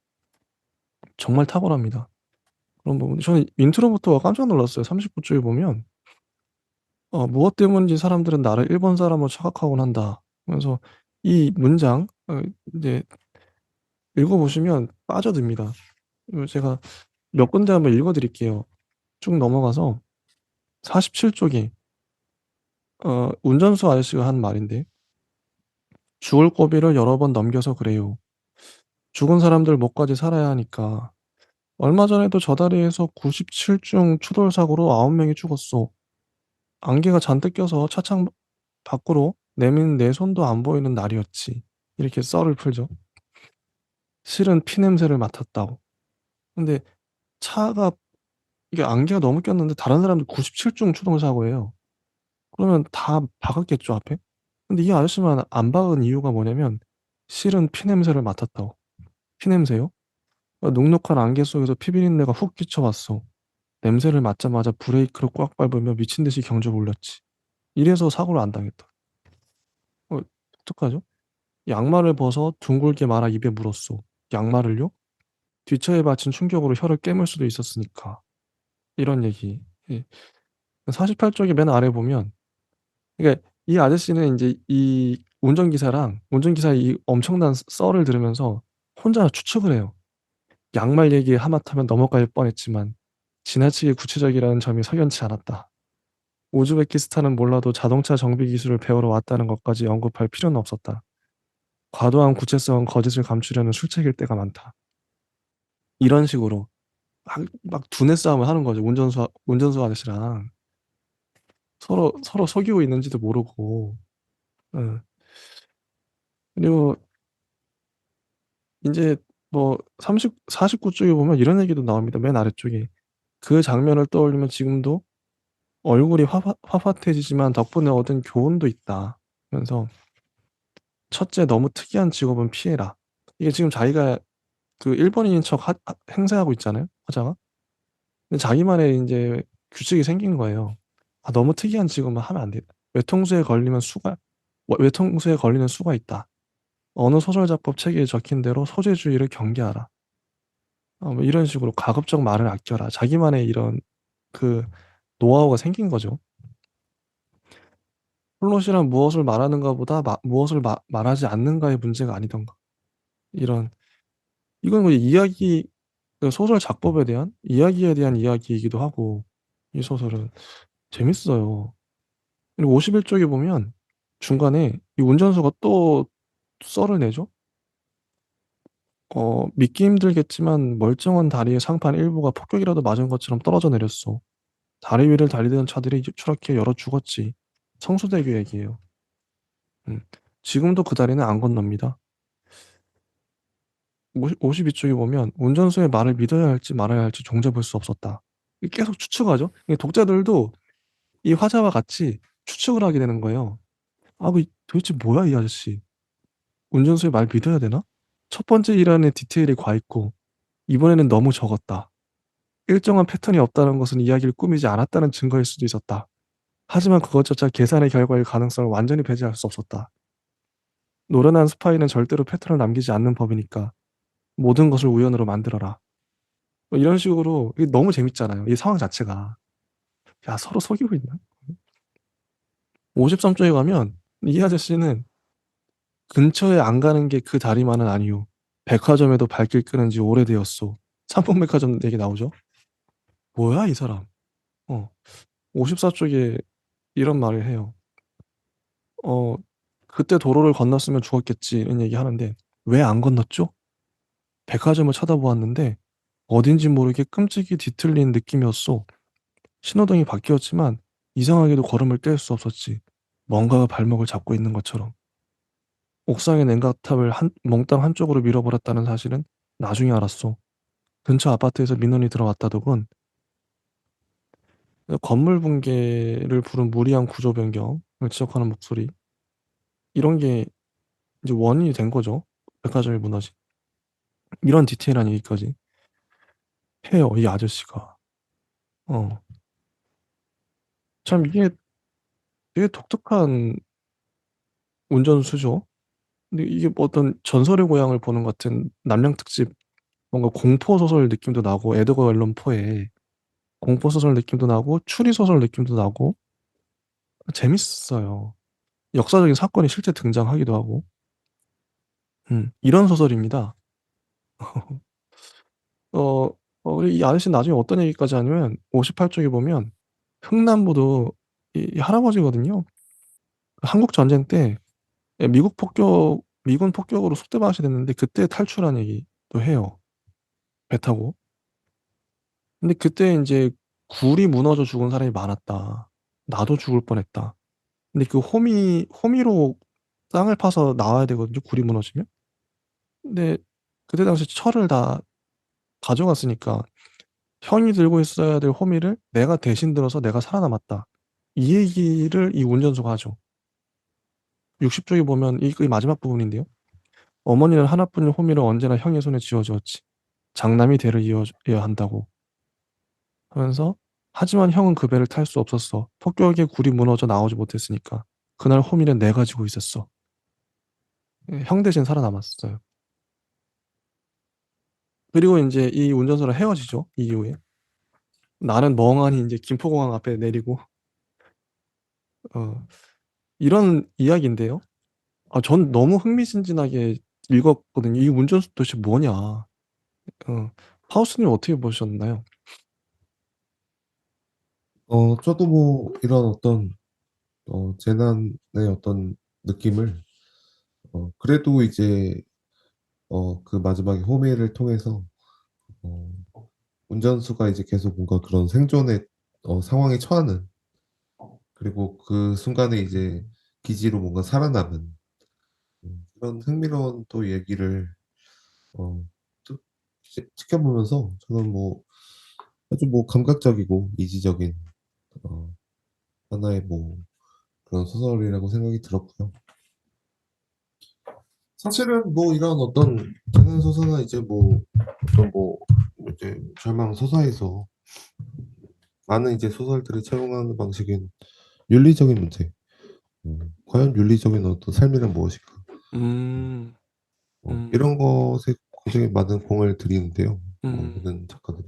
정말 탁월합니다. 그런 부분. 저는 인트로부터 깜짝 놀랐어요. 39쪽에 보면 무엇 때문인지 사람들은 나를 일본 사람으로 착각하곤 한다. 그래서 이 문장 이제 읽어보시면 빠져듭니다. 제가 몇 군데 한번 읽어드릴게요. 쭉 넘어가서 47쪽이 운전수 아저씨가 한 말인데 죽을 고비를 여러 번 넘겨서 그래요. 죽은 사람들 목까지 살아야 하니까. 얼마 전에도 저 다리에서 97중 추돌 사고로 9명이 죽었어. 안개가 잔뜩 껴서 차창 밖으로 내민 내 손도 안 보이는 날이었지. 이렇게 썰을 풀죠. 실은 피냄새를 맡았다고. 근데 차가 이게 안개가 너무 꼈는데 다른 사람들 97중 추돌 사고예요. 그러면 다 박았겠죠, 앞에? 근데 이 아저씨만 안 박은 이유가 뭐냐면 실은 피냄새를 맡았다고. 피냄새요? 눅눅한 안개 속에서 피비린내가 훅 끼쳐왔어. 냄새를 맡자마자 브레이크를 꽉 밟으며 미친 듯이 경적을 울렸지. 이래서 사고를 안 당했다. 어, 어떡하죠? 양말을 벗어 둥글게 말아 입에 물었어. 양말을요? 뒤차에 받친 충격으로 혀를 깨물 수도 있었으니까. 이런 얘기. 예. 48쪽의 맨 아래 보면, 그러니까 이 아저씨는 이제 이 운전기사의 이 엄청난 썰을 들으면서 혼자 추측을 해요. 양말 얘기에 하마터면 넘어갈 뻔했지만 지나치게 구체적이라는 점이 석연치 않았다. 우즈베키스탄은 몰라도 자동차 정비 기술을 배우러 왔다는 것까지 언급할 필요는 없었다. 과도한 구체성은 거짓을 감추려는 술책일 때가 많다. 이런 식으로 막 두뇌 싸움을 하는 거죠. 운전수 아저씨랑 서로 속이고 있는지도 모르고. 응. 그리고 이제 뭐 49쪽에 보면 이런 얘기도 나옵니다. 맨 아래쪽에. 그 장면을 떠올리면 지금도 얼굴이 화fat해지지만 덕분에 얻은 교훈도 있다. 그래서 첫째, 너무 특이한 직업은 피해라. 이게 지금 자기가 그 일본인인 척 행세하고 있잖아요, 화자가. 근데 자기만의 이제 규칙이 생긴 거예요. 너무 특이한 직업만 하면 안 돼. 외통수에 걸리면 외통수에 걸리는 수가 있다. 어느 소설작법 체계에 적힌 대로 소재주의를 경계하라. 뭐 이런 식으로 가급적 말을 아껴라. 자기만의 이런 그 노하우가 생긴 거죠. 플롯이란 무엇을 말하는가보다 무엇을 말하지 않는가의 문제가 아니던가. 이런 이건 뭐 이야기 그 소설 작법에 대한 이야기에 대한 이야기이기도 하고 이 소설은 재밌어요. 그리고 51쪽에 보면 중간에 이 운전수가 또 썰을 내죠. 믿기 힘들겠지만 멀쩡한 다리의 상판 일부가 폭격이라도 맞은 것처럼 떨어져 내렸어. 다리 위를 달리던 차들이 추락해 여러 죽었지. 성수대교 얘기예요. 음. 지금도 그 다리는 안 건넙니다. 52쪽에 보면 운전수의 말을 믿어야 할지 말아야 할지 종잡을 수 없었다. 계속 추측하죠. 독자들도 이 화자와 같이 추측을 하게 되는 거예요. 도대체 뭐야 이 아저씨. 운전수의 말 믿어야 되나? 첫 번째 일환의 디테일이 과했고 이번에는 너무 적었다. 일정한 패턴이 없다는 것은 이야기를 꾸미지 않았다는 증거일 수도 있었다. 하지만 그것조차 계산의 결과일 가능성을 완전히 배제할 수 없었다. 노련한 스파이는 절대로 패턴을 남기지 않는 법이니까 모든 것을 우연으로 만들어라. 뭐 이런 식으로 이게 너무 재밌잖아요. 이 상황 자체가. 야, 서로 속이고 있나? 53쪽에 가면 이 아저씨는 근처에 안 가는 게 그 다리만은 아니오. 백화점에도 발길 끄는 지 오래되었소. 삼풍백화점 얘기 나오죠? 뭐야, 이 사람. 어, 54쪽에 이런 말을 해요. 어, 그때 도로를 건넜으면 죽었겠지. 이런 얘기 하는데, 왜 안 건넜죠? 백화점을 쳐다보았는데, 어딘지 모르게 끔찍이 뒤틀린 느낌이었어. 신호등이 바뀌었지만, 이상하게도 걸음을 뗄 수 없었지. 뭔가가 발목을 잡고 있는 것처럼. 옥상의 냉각탑을 몽땅 한쪽으로 밀어버렸다는 사실은 나중에 알았어. 근처 아파트에서 민원이 들어왔다더군. 건물 붕괴를 부른 무리한 구조 변경을 지적하는 목소리. 이런 게 이제 원인이 된 거죠. 백화점이 무너진. 이런 디테일한 얘기까지 해요, 이 아저씨가. 어. 참 이게 되게 독특한 운전수죠. 근데 이게 뭐 어떤 전설의 고향을 보는 것 같은 남양 특집 뭔가 공포 소설 느낌도 나고 에드거 앨런 포의 공포 소설 느낌도 나고 추리 소설 느낌도 나고 재밌어요. 역사적인 사건이 실제 등장하기도 하고 이런 소설입니다. 어, 이 아저씨 나중에 어떤 얘기까지 하냐면 58쪽에 보면 흥남부도 이 할아버지거든요. 한국 전쟁 때 미군 폭격으로 속대밭이 됐는데 그때 탈출한 얘기도 해요. 배 타고. 근데 그때 이제 굴이 무너져 죽은 사람이 많았다. 나도 죽을 뻔했다. 근데 그 호미로 땅을 파서 나와야 되거든요. 굴이 무너지면. 근데 그때 당시 철을 다 가져갔으니까 형이 들고 있어야 될 호미를 내가 대신 들어서 내가 살아남았다. 이 얘기를 이 운전수가 하죠. 60쪽에 보면 이 마지막 부분인데요. 어머니는 하나뿐인 호미를 언제나 형의 손에 쥐어주었지. 장남이 대를 이어야 한다고 하면서 하지만 형은 그 배를 탈 수 없었어. 폭격에 굴이 무너져 나오지 못했으니까. 그날 호미는 내가 지고 있었어. 형 대신 살아남았어요. 그리고 이제 이 운전수랑 헤어지죠. 이 이후에. 나는 멍하니 이제 김포공항 앞에 내리고 어, 이런 이야기인데요. 전 너무 흥미진진하게 읽었거든요. 이 운전수 도대체 뭐냐. 하우스님 어떻게 보셨나요? 저도 뭐 이런 어떤 재난의 어떤 느낌을 그래도 이제 그 마지막에 호미를 통해서 어, 운전수가 이제 계속 뭔가 그런 생존의 상황에 처하는 그리고 그 순간에 이제 기지로 뭔가 살아남은 그런 흥미로운 또 얘기를 또 지켜보면서 저는 뭐 아주 뭐 감각적이고 이지적인 어, 하나의 뭐 그런 소설이라고 생각이 들었고요. 사실은 뭐 이런 어떤 재난 소설은 이제 뭐 어떤 뭐 이제 절망 서사에서 많은 이제 소설들이 채용하는 방식인 윤리적인 문제. 과연 윤리적인 어떤 삶이란 무엇일까? 음. 음. 이런 것에 굉장히 많은 공을 들이는데요. 음. 모든 작가들이.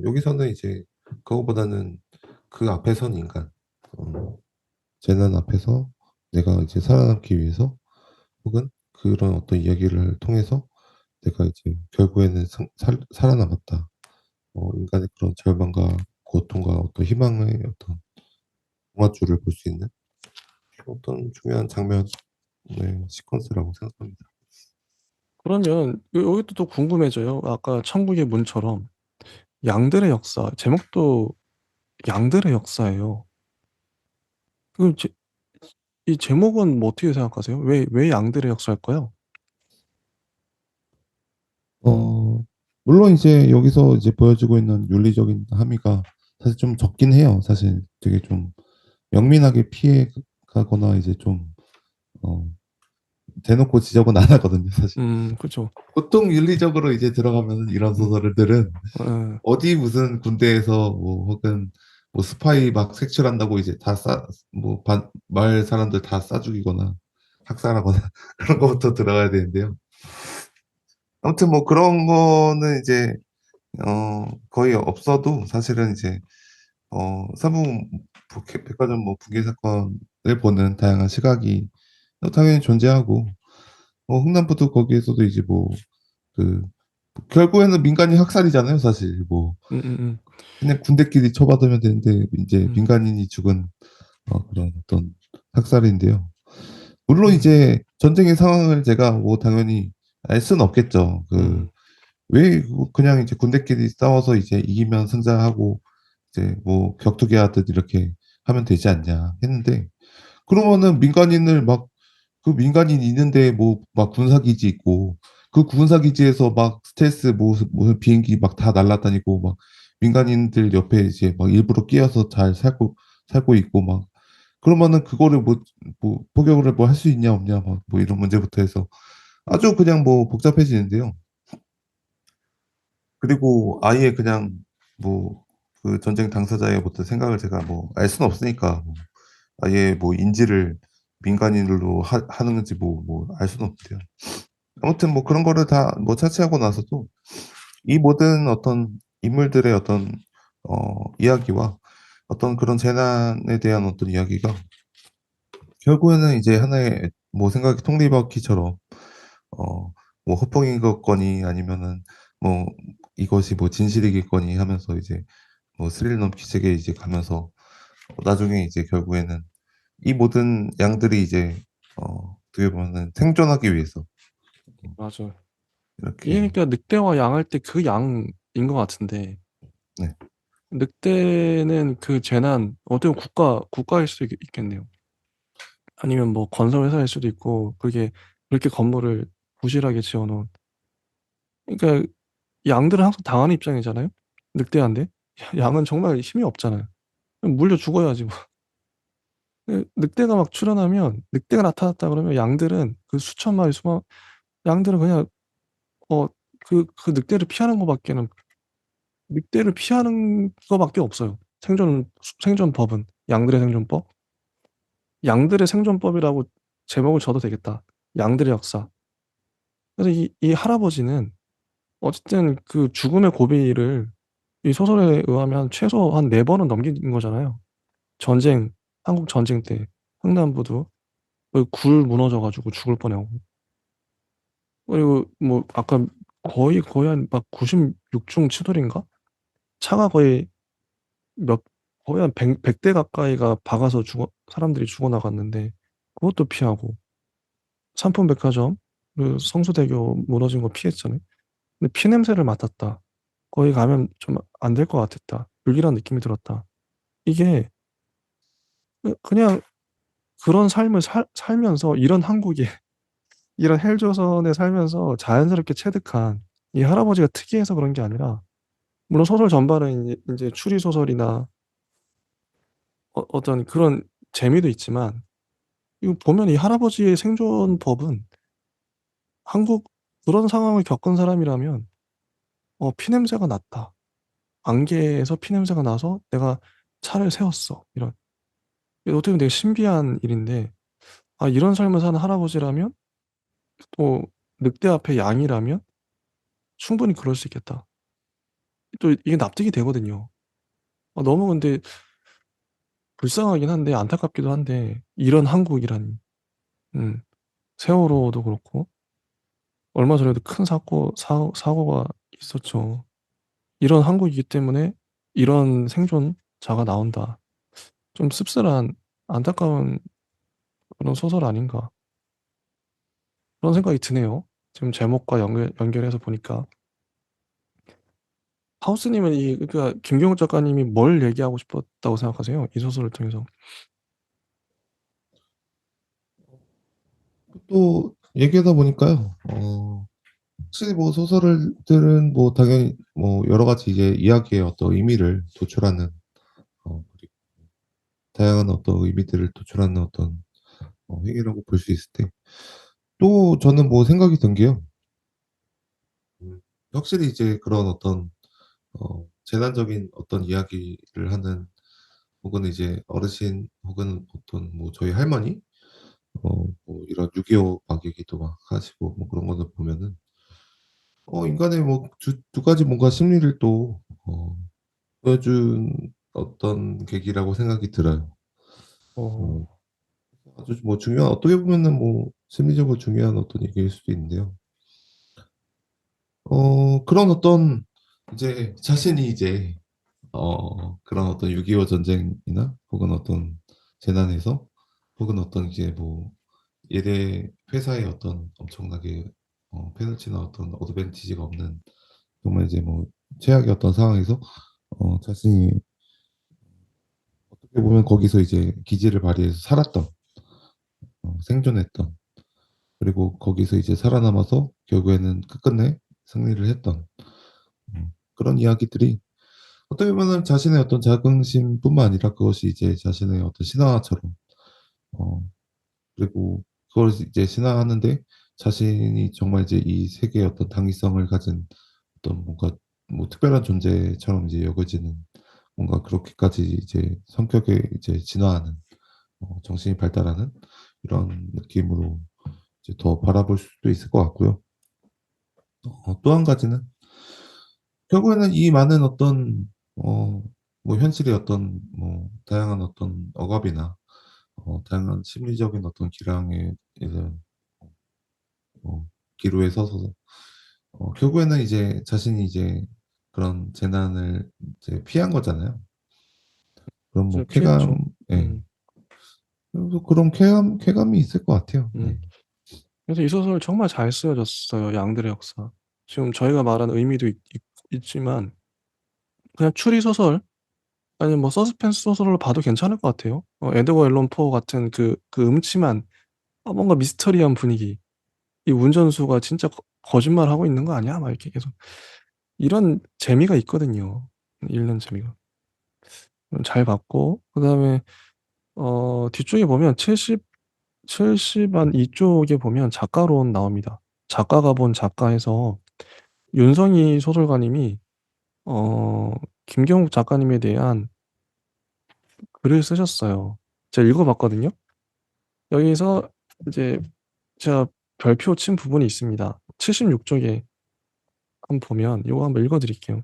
여기서는 이제 그거보다는 그 앞에 선 인간, 어, 재난 앞에서 내가 이제 살아남기 위해서 혹은 그런 어떤 이야기를 통해서 내가 이제 결국에는 살아남았다. 인간의 그런 절망과 고통과 어떤 희망의 어떤 동화줄을 볼 수 있는 어떤 중요한 장면, 네, 시퀀스라고 생각합니다. 그러면 여기도 또 궁금해져요. 아까 천국의 문처럼 양들의 역사, 제목도 양들의 역사예요. 그 이 제목은 뭐 어떻게 생각하세요? 왜 양들의 역사일까요? 물론 이제 여기서 이제 보여지고 있는 윤리적인 함의가 사실 좀 적긴 해요. 사실 되게 좀 명민하게 피해 가거나 이제 좀, 어, 대놓고 지적은 안 하거든요, 사실. 그죠. 보통 윤리적으로 이제 들어가면 이런 음. 소설들은 예. 어디 무슨 군대에서 뭐 혹은 뭐 스파이 막 색출한다고 이제 말 사람들 다 싸 죽이거나 학살하거나 그런 거부터 들어가야 되는데요. 아무튼 뭐 그런 거는 이제 거의 없어도 사실은 이제 사부 백화점 뭐 붕괴 사건을 보는 다양한 시각이 당연히 존재하고 횡단보도 거기에서도 이제 뭐 그 결국에는 민간인 학살이잖아요, 사실. 뭐 음음음. 그냥 군대끼리 처받으면 되는데 이제 음. 민간인이 죽은 그런 어떤 학살인데요. 물론 음. 이제 전쟁의 상황을 제가 뭐 당연히 알 수는 없겠죠. 음. 왜 그냥 이제 군대끼리 싸워서 이제 이기면 승자하고 이제 뭐 격투기 하듯 이렇게 하면 되지 않냐 했는데 그러면은 민간인을 막 그 민간인 있는데 뭐 막 군사기지 있고 그 군사기지에서 막 스텔스 뭐 비행기 막 다 날아다니고 막 민간인들 옆에 이제 막 일부러 끼어서 잘 살고 있고 막 그러면은 그거를 뭐 포격을 뭐 할 수 있냐 없냐 막 뭐 이런 문제부터 해서 아주 그냥 뭐 복잡해지는데요. 그리고 아예 그냥 뭐 그 전쟁 당사자의 어떤 생각을 제가 뭐 알 수는 없으니까 뭐 아예 뭐 인지를 민간인으로 하는지 뭐 알 수는 없대요. 아무튼 뭐 그런 거를 다 뭐 차치하고 나서도 이 모든 어떤 인물들의 어떤 이야기와 어떤 그런 재난에 대한 어떤 이야기가 결국에는 이제 하나의 뭐 생각이 톱니바퀴처럼 뭐 허풍이겠거니 아니면은 뭐 이것이 뭐 진실이겠거니 하면서 이제 뭐 스릴 넘치게 이제 가면서 나중에 이제 결국에는 이 모든 양들이 이제 어떻게 보면은 생존하기 위해서 맞아요. 이게 이렇게. 그러니까 늑대와 양 할 때 그 양인 것 같은데 네. 늑대는 그 재난 어떻게 보면 국가일 수도 있겠네요. 아니면 뭐 건설 회사일 수도 있고 그렇게 건물을 부실하게 지어 놓은 그러니까 양들은 항상 당하는 입장이잖아요. 늑대한테. 양은 정말 힘이 없잖아요. 그럼 물려 죽어야지 뭐. 늑대가 막 출현하면 늑대가 나타났다 그러면 양들은 그 수천 마리 수만 양들은 그냥 어 그 늑대를 피하는 거밖에는 늑대를 피하는 거밖에 없어요. 생존법은. 양들의 생존법. 양들의 생존법이라고 제목을 줘도 되겠다. 양들의 역사. 그래서 이 할아버지는 어쨌든 그 죽음의 고비를 이 소설에 의하면 최소 한 4 번은 넘긴 거잖아요. 전쟁 한국 전쟁 때 횡단보도 그 굴 무너져 가지고 죽을 뻔하고 그리고 뭐 아까 거의 한 막 96중 치돌인가? 차가 몇 거의 한 100대 가까이가 박아서 사람들이 죽어 나갔는데 그것도 피하고 삼풍백화점 그 성수대교 무너진 거 피했잖아요. 근데 피냄새를 맡았다. 거기 가면 좀 안 될 것 같았다. 불길한 느낌이 들었다. 이게 그냥 그런 삶을 살면서 이런 한국에 이런 헬조선에 살면서 자연스럽게 체득한 이 할아버지가 특이해서 그런 게 아니라 물론 소설 전반은 인제 추리 소설이나 어떤 그런 재미도 있지만 이거 보면 이 할아버지의 생존법은 한국 그런 상황을 겪은 사람이라면 '피냄새가 났다. 안개에서 피냄새가 나서 내가 차를 세웠어. 이런. 이게 어떻게 보면 되게 신비한 일인데, 아, 이런 삶을 사는 할아버지라면, 또 늑대 앞에 양이라면 충분히 그럴 수 있겠다. 또 이게 납득이 되거든요. 아, 너무 근데 불쌍하긴 한데 안타깝기도 한데, 이런 한국이라니. 음, 세월호도 그렇고 얼마 전에도 큰 사고가 있었죠. 이런 한국이기 때문에 이런 생존자가 나온다. 좀 씁쓸한 안타까운 그런 소설 아닌가, 그런 생각이 드네요. 지금 제목과 연결해서 보니까 하우스님은 이 그러니까 김경욱 작가님이 뭘 얘기하고 싶었다고 생각하세요? 이 소설을 통해서. 또 얘기하다 보니까요. 확실히 뭐 소설들은 뭐 당연히 뭐 여러 가지 이제 이야기의 어떤 의미를 도출하는 그리고 다양한 어떤 의미들을 도출하는 어떤 행위라고 볼 수 있을 때 또 저는 뭐 생각이 든 게요. 음, 확실히 이제 그런 어떤 재난적인 어떤 이야기를 하는 혹은 이제 어르신 혹은 어떤 뭐 저희 할머니 뭐 이런 6.25 막 얘기도 막 하시고 뭐 그런 거를 보면은 인간의 뭐 두 가지 뭔가 심리를 또 보여준 어떤 계기라고 생각이 들어요. 어 어, 아주 뭐 중요한 어떻게 보면은 뭐 심리적으로 중요한 어떤 얘기일 수도 있는데요. 그런 어떤 이제 자신이 이제 그런 어떤 6.25 전쟁이나 혹은 어떤 재난에서 혹은 어떤 이제 뭐 일의 회사의 어떤 엄청나게 페널티나 어떤 어드밴티지가 없는 정말 이제 뭐 최악의 어떤 상황에서 자신이 어떻게 보면 거기서 이제 기지를 발휘해서 살았던 생존했던 그리고 거기서 이제 살아남아서 결국에는 끝끝내 승리를 했던 그런 이야기들이 어떻게 보면은 자신의 어떤 자긍심뿐만 아니라 그것이 이제 자신의 어떤 신화처럼 어 그리고 그걸 이제 신화하는데 자신이 정말 이제 이 세계의 어떤 당위성을 가진 어떤 뭔가 뭐 특별한 존재처럼 이제 여겨지는 뭔가 그렇게까지 이제 성격에 이제 진화하는 정신이 발달하는 이런 느낌으로 이제 더 바라볼 수도 있을 것 같고요. 또 한 가지는 결국에는 이 많은 어떤 뭐 현실의 어떤 뭐 다양한 어떤 억압이나 다양한 심리적인 어떤 기량에 이제 어 기로에 서서 결국에는 이제 자신이 이제 그런 재난을 이제 피한 거잖아요. 그런 진짜 뭐 쾌감 피했죠. 예. 그래서 그런 쾌감이 있을 것 같아요. 네. 음. 그래서 이 소설 정말 잘 쓰여졌어요. 양들의 역사. 지금 저희가 말한 의미도 있지만 그냥 추리 소설 아니면 뭐 서스펜스 소설로 봐도 괜찮을 것 같아요. 에드거 앨런 포 같은 그 음침한 뭔가 미스터리한 분위기. 이 운전수가 진짜 거짓말하고 있는 거 아니야? 막 이렇게 계속 이런 재미가 있거든요. 읽는 재미가. 잘 봤고 그다음에 뒤쪽에 보면 70한 이쪽에 보면 작가론 나옵니다. 작가가 본 작가에서 윤성희 소설가님이 어 김경욱 작가님에 대한 글을 쓰셨어요. 제가 읽어 봤거든요. 여기서 이제 제가 별표 친 부분이 있습니다. 76쪽에 한번 보면 요거 한번 읽어 드릴게요.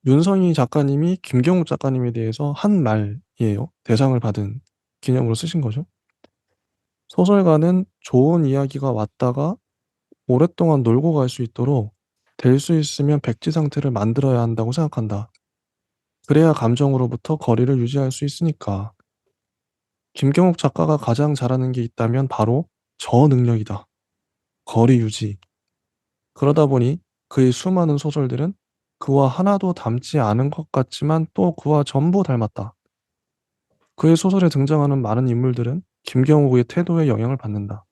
윤성희 작가님이 김경욱 작가님에 대해서 한 말이에요. 대상을 받은 기념으로 쓰신 거죠. "소설가는 좋은 이야기가 왔다가 오랫동안 놀고 갈 수 있도록 될 수 있으면 백지 상태를 만들어야 한다고 생각한다. 그래야 감정으로부터 거리를 유지할 수 있으니까. 김경욱 작가가 가장 잘하는 게 있다면 바로 저 능력이다. 거리 유지. 그러다 보니 그의 수많은 소설들은 그와 하나도 닮지 않은 것 같지만 또 그와 전부 닮았다. 그의 소설에 등장하는 많은 인물들은 김경욱의 태도에 영향을 받는다.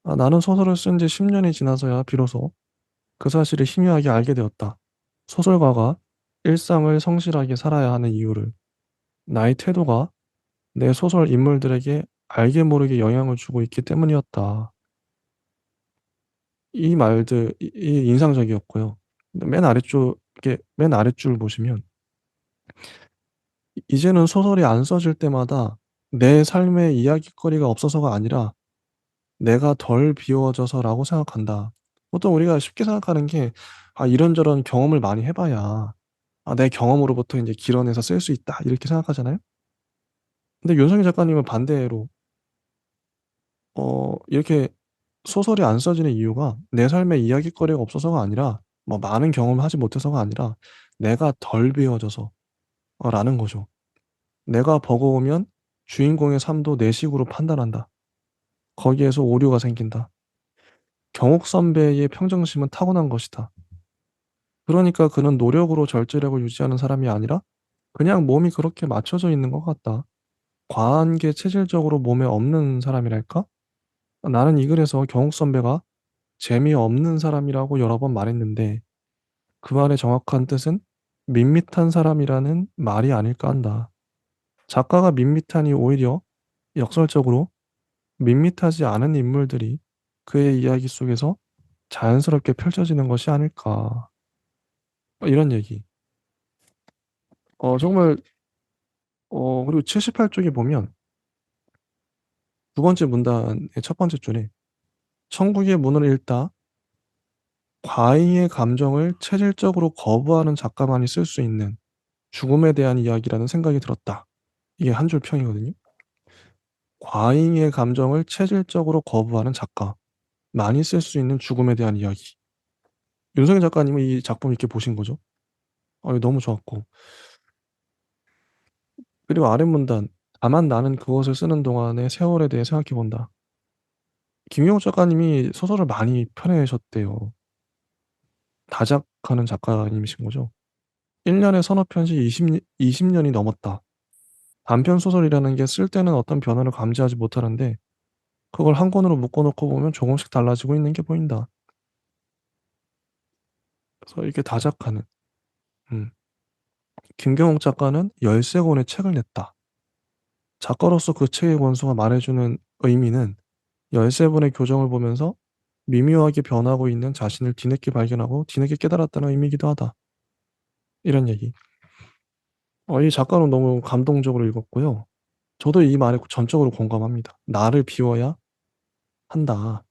아, 나는 소설을 쓴 지 10년이 지나서야 비로소 그 사실을 희미하게 알게 되었다. 소설가가 일상을 성실하게 살아야 하는 이유를. 나의 태도가 내 소설 인물들에게 알게 모르게 영향을 주고 있기 때문이었다. 이 말들 이 인상적이었고요. 맨 아래쪽 이렇게 맨 아랫줄 보시면 이제는 소설이 안 써질 때마다 내 삶의 이야깃거리가 없어서가 아니라 '내가 덜 비워져서.'라고 생각한다. 보통 우리가 쉽게 생각하는 게 이런저런 경험을 많이 해 봐야 내 경험으로부터 인제 길어내서 쓸 수 있다.' 이렇게 생각하잖아요. 근데 윤석열 작가님은 반대로 이렇게 소설이 안 써지는 이유가 내 삶에 이야깃거리가 없어서가 아니라 뭐 많은 경험을 하지 못해서가 아니라 '내가 덜 비워져서.' 라는 거죠. '내가 버거우면 주인공의 삶도 내 식으로 판단한다. 거기에서 오류가 생긴다. 경옥 선배의 평정심은 타고난 것이다. 그러니까 그는 노력으로 절제력을 유지하는 사람이 아니라 그냥 몸이 그렇게 맞춰져 있는 것 같다. 과한 게 체질적으로 몸에 없는 사람이랄까? 나는 이 글에서 경옥 선배가 재미없는 사람이라고 여러 번 말했는데 그 말의 정확한 뜻은 밋밋한 사람이라는 말이 아닐까 한다. 작가가 밋밋하니 오히려 역설적으로 밋밋하지 않은 인물들이 그의 이야기 속에서 자연스럽게 펼쳐지는 것이 아닐까. 이런 얘기. 정말 그리고 78 쪽에 보면 두 번째 문단의 첫 번째 줄에 천국의 문을 읽다 과잉의 감정을 체질적으로 거부하는 작가만이 쓸 수 있는 죽음에 대한 이야기라는 생각이 들었다. 이게 한 줄 평이거든요. 과잉의 감정을 체질적으로 거부하는 작가. 많이 쓸 수 있는 죽음에 대한 이야기. 윤석열 작가님은 이 작품 이렇게 보신 거죠. 이거 너무 좋았고. 그리고 아랫문단 "다만 나는 그것을 쓰는 동안의 세월에 대해 생각해 본다." 김경호 작가님이 소설을 많이 펴내셨대요. 다작하는 작가님이신 거죠. 1 년에 서너 편씩 20 년이 넘었다. 단편 소설이라는 게 쓸 때는 어떤 변화를 감지하지 못하는데 그걸 한 권으로 묶어 놓고 보면 조금씩 달라지고 있는 게 보인다. 그래서 이렇게 다작하는 음. 김경옥 작가는 13 권의 책을 냈다. 작가로서 그 책의 권수가 말해 주는 의미는 13 번의 교정을 보면서 미묘하게 변하고 있는 자신을 뒤늦게 발견하고 뒤늦게 깨달았다는 의미이기도 하다. 이런 얘기. 이 작가는 너무 감동적으로 읽었고요. 저도 이 말에 전적으로 공감합니다. '나를 비워야 한다.'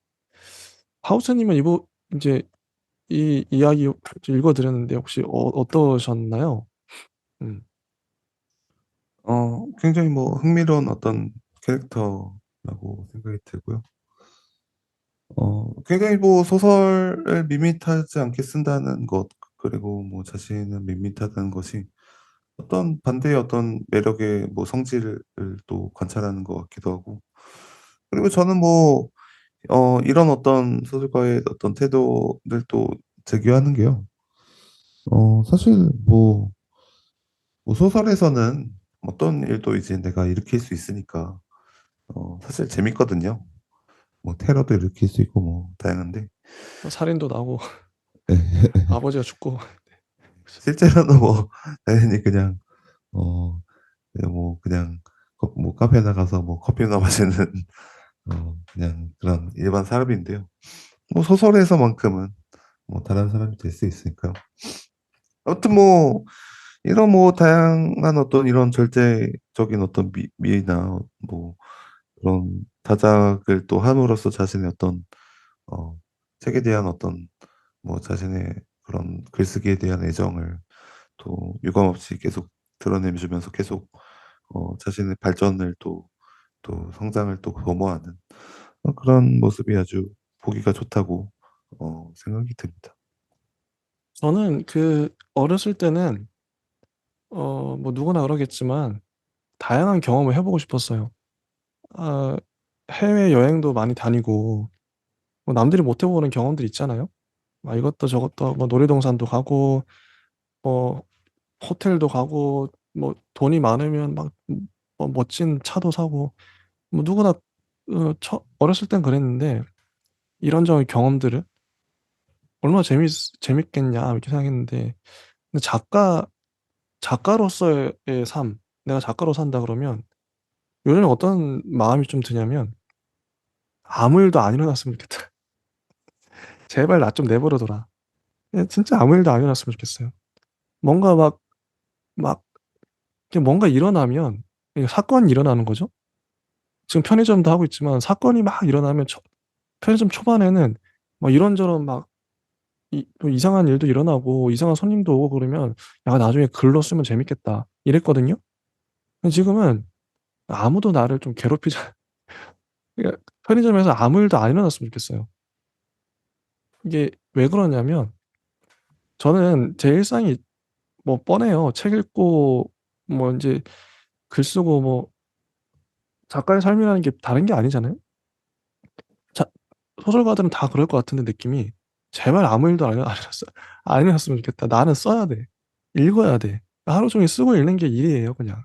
하우스님은 이부 인제 이 이야기 읽어 드렸는데 혹시 어떠셨나요? 음. 굉장히 뭐 흥미로운 어떤 캐릭터라고 생각이 들고요. 굉장히 뭐 소설을 밋밋하지 않게 쓴다는 것, 그리고 뭐 자신은 밋밋하다는 것이 어떤 반대의 어떤 매력의 뭐 성질을 또 관찰하는 것 같기도 하고, 그리고 저는 뭐 이런 어떤 소설가의 어떤 태도를 또 제기하는 게요. 사실 뭐 소설에서는 어떤 일도 이제 내가 일으킬 수 있으니까 사실 재밌거든요. 뭐 테러도 일으킬 수 있고 뭐 다양한데, 살인도 나고 예. 아버지가 죽고 그죠. 실제로는 뭐 당연히 그냥 뭐 그냥 뭐 카페 나가서 뭐 커피나 마시는 그냥 그런 일반 사람인데요. 뭐 소설에서만큼은 뭐 다른 사람이 될 수 있으니까요. 아무튼 뭐 이런 뭐 다양한 어떤 이런 절대적인 어떤 미나 뭐 그런 다작을 또 함으로써 자신의 어떤 어 책에 대한 어떤 뭐 자신의 그런 글쓰기에 대한 애정을 또 유감없이 계속 드러내 주면서 계속 자신의 발전을 또 성장을 또 도모하는 그런 모습이 아주 보기가 좋다고 생각이 듭니다. 저는 어렸을 때는 뭐 누구나 그러겠지만 다양한 경험을 해 보고 싶었어요. 아 해외여행도 많이 다니고 뭐 남들이 못 해 보는 경험들 있잖아요. 막 이것도 저것도 하고 뭐 놀이동산도 가고 뭐 호텔도 가고 뭐 돈이 많으면 막 멋진 차도 사고 뭐 누구나 어렸을 땐 그랬는데 이런저런 경험들을 '얼마나 재밌겠냐.' 이렇게 생각했는데 근데 작가로서의 삶, 내가 작가로 산다 그러면 요즘에 어떤 마음이 좀 드냐면 '아무 일도 안 일어났으면 좋겠다. 제발 나 좀 내버려 둬라.' 그냥 진짜 아무 일도 안 일어났으면 좋겠어요. 뭔가 막 이렇게 뭔가 일어나면 이게 사건이 일어나는 거죠. 지금 편의점도 하고 있지만 사건이 막 일어나면 편의점 초반에는 막 이런저런 막 또 이상한 일도 일어나고 이상한 손님도 오고 그러면 '야 나중에 글로 쓰면 재밌겠다.' 이랬거든요. 근데 지금은 아무도 나를 좀 괴롭히지 그러니까 편의점에서 아무 일도 안 일어났으면 좋겠어요. 이게 왜 그러냐면 저는 제 일상이 뭐 뻔해요. 책 읽고 뭐 인제 글 쓰고 뭐 작가의 삶이라는 게 다른 게 아니잖아요. 자 소설가들은 다 그럴 것 같은데 느낌이 '제발 아무 일도 안 일어났으면 좋겠다. 나는 써야 돼. 읽어야 돼.' 하루 종일 쓰고 읽는 게 일이에요 그냥.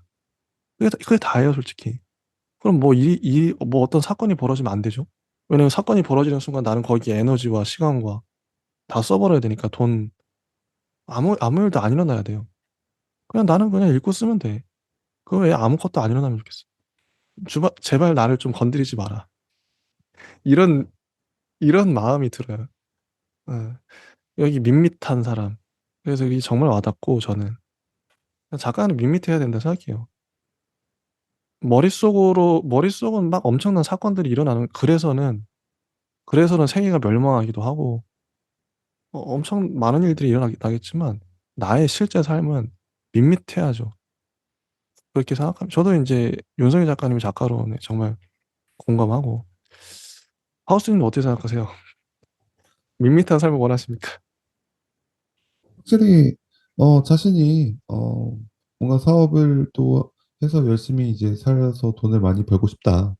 그게 다예요 솔직히. 그럼 뭐 일이 뭐 어떤 사건이 벌어지면 안 되죠. 왜냐면 사건이 벌어지는 순간 나는 거기에 에너지와 시간과 다 써 버려야 되니까 돈 아무 일도 안 일어나야 돼요. 그냥 나는 그냥 읽고 쓰면 돼. 그 외에 아무것도 안 일어나면 좋겠어. 제발 나를 좀 건드리지 마라. 이런 마음이 들어요. 예. 여기 밋밋한 사람. 그래서 이게 정말 와닿고 저는. 작가는 밋밋해야 된다 생각해요. 머릿속은 막 엄청난 사건들이 일어나는 그래서는 세계가 멸망하기도 하고 엄청 많은 일들이 나겠지만 나의 실제 삶은 밋밋해야죠. 그렇게 생각합니다. 저도 인제 윤석열 작가님의 작가로는 정말 공감하고 하우스님은 어떻게 생각하세요? 밋밋한 삶을 원하십니까? 확실히 자신이 뭔가 사업을 또 해서 열심히 이제 살아서 돈을 많이 벌고 싶다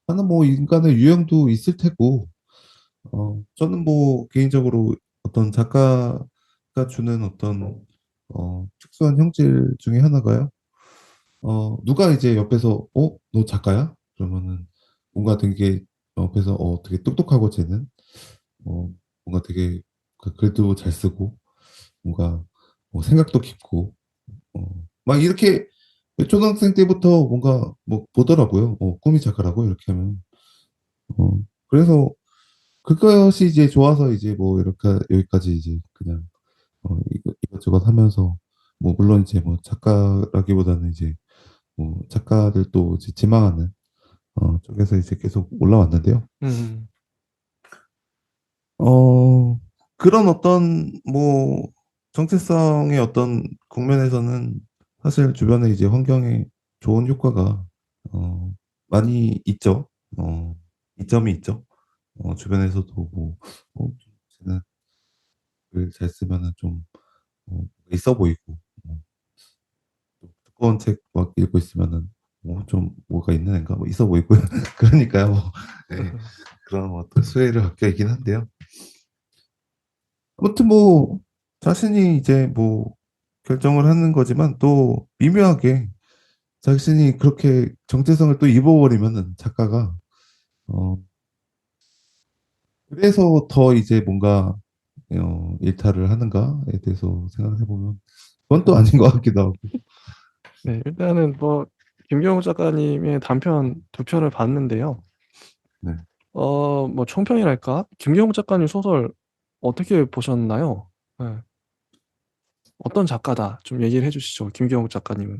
하는 뭐 인간의 유형도 있을 테고 저는 뭐 개인적으로 어떤 작가가 주는 어떤 특수한 형질 중에 하나가요. 누가 이제 옆에서 너 작가야? 그러면은 뭔가 되게 옆에서 되게 똑똑하고 쟤는 어, 뭔가 되게 그 글도 잘 쓰고 뭔가 뭐 생각도 깊고 막 이렇게 초등학생 때부터 뭔가 뭐 보더라고요. 꿈이 작가라고 이렇게 하면. 그래서 그것이 이제 좋아서 이제 뭐 이렇게 여기까지 이제 그냥 이것저것 하면서 뭐 물론 이제 뭐 작가라기보다는 이제 뭐 작가들도 이제 지망하는 쪽에서 이제 계속 올라왔는데요. 음. 어, 그런 어떤 뭐 정체성의 어떤 국면에서는 사실 주변에 이제 환경에 좋은 효과가 많이 있죠. 이점이 있죠. 주변에서도 뭐 쟤는 글 잘 쓰면은 좀 있어 보이고 좀 두꺼운 책 막 읽고 있으면은 좀 뭐가 있는 애인가 뭐 있어 보이고 그러니까요. 뭐, 네, 그런 어떤 수혜를 갖게 되긴 한데요. 아무튼 뭐 자신이 이제 뭐 결정을 하는 거지만 또 미묘하게 자신이 그렇게 정체성을 또 입어버리면은 작가가 어 그래서 더 이제 뭔가 일탈을 하는가에 대해서 생각해 보면 그건 또 아닌 것 같기도 하고. 네. 일단은 뭐 김경호 작가님의 단편 두 편을 봤는데요. 네. 뭐 총평이랄까? 김경호 작가님 소설 어떻게 보셨나요? 예. 어떤 작가다 좀 얘기를 해 주시죠, 김경호 작가님은.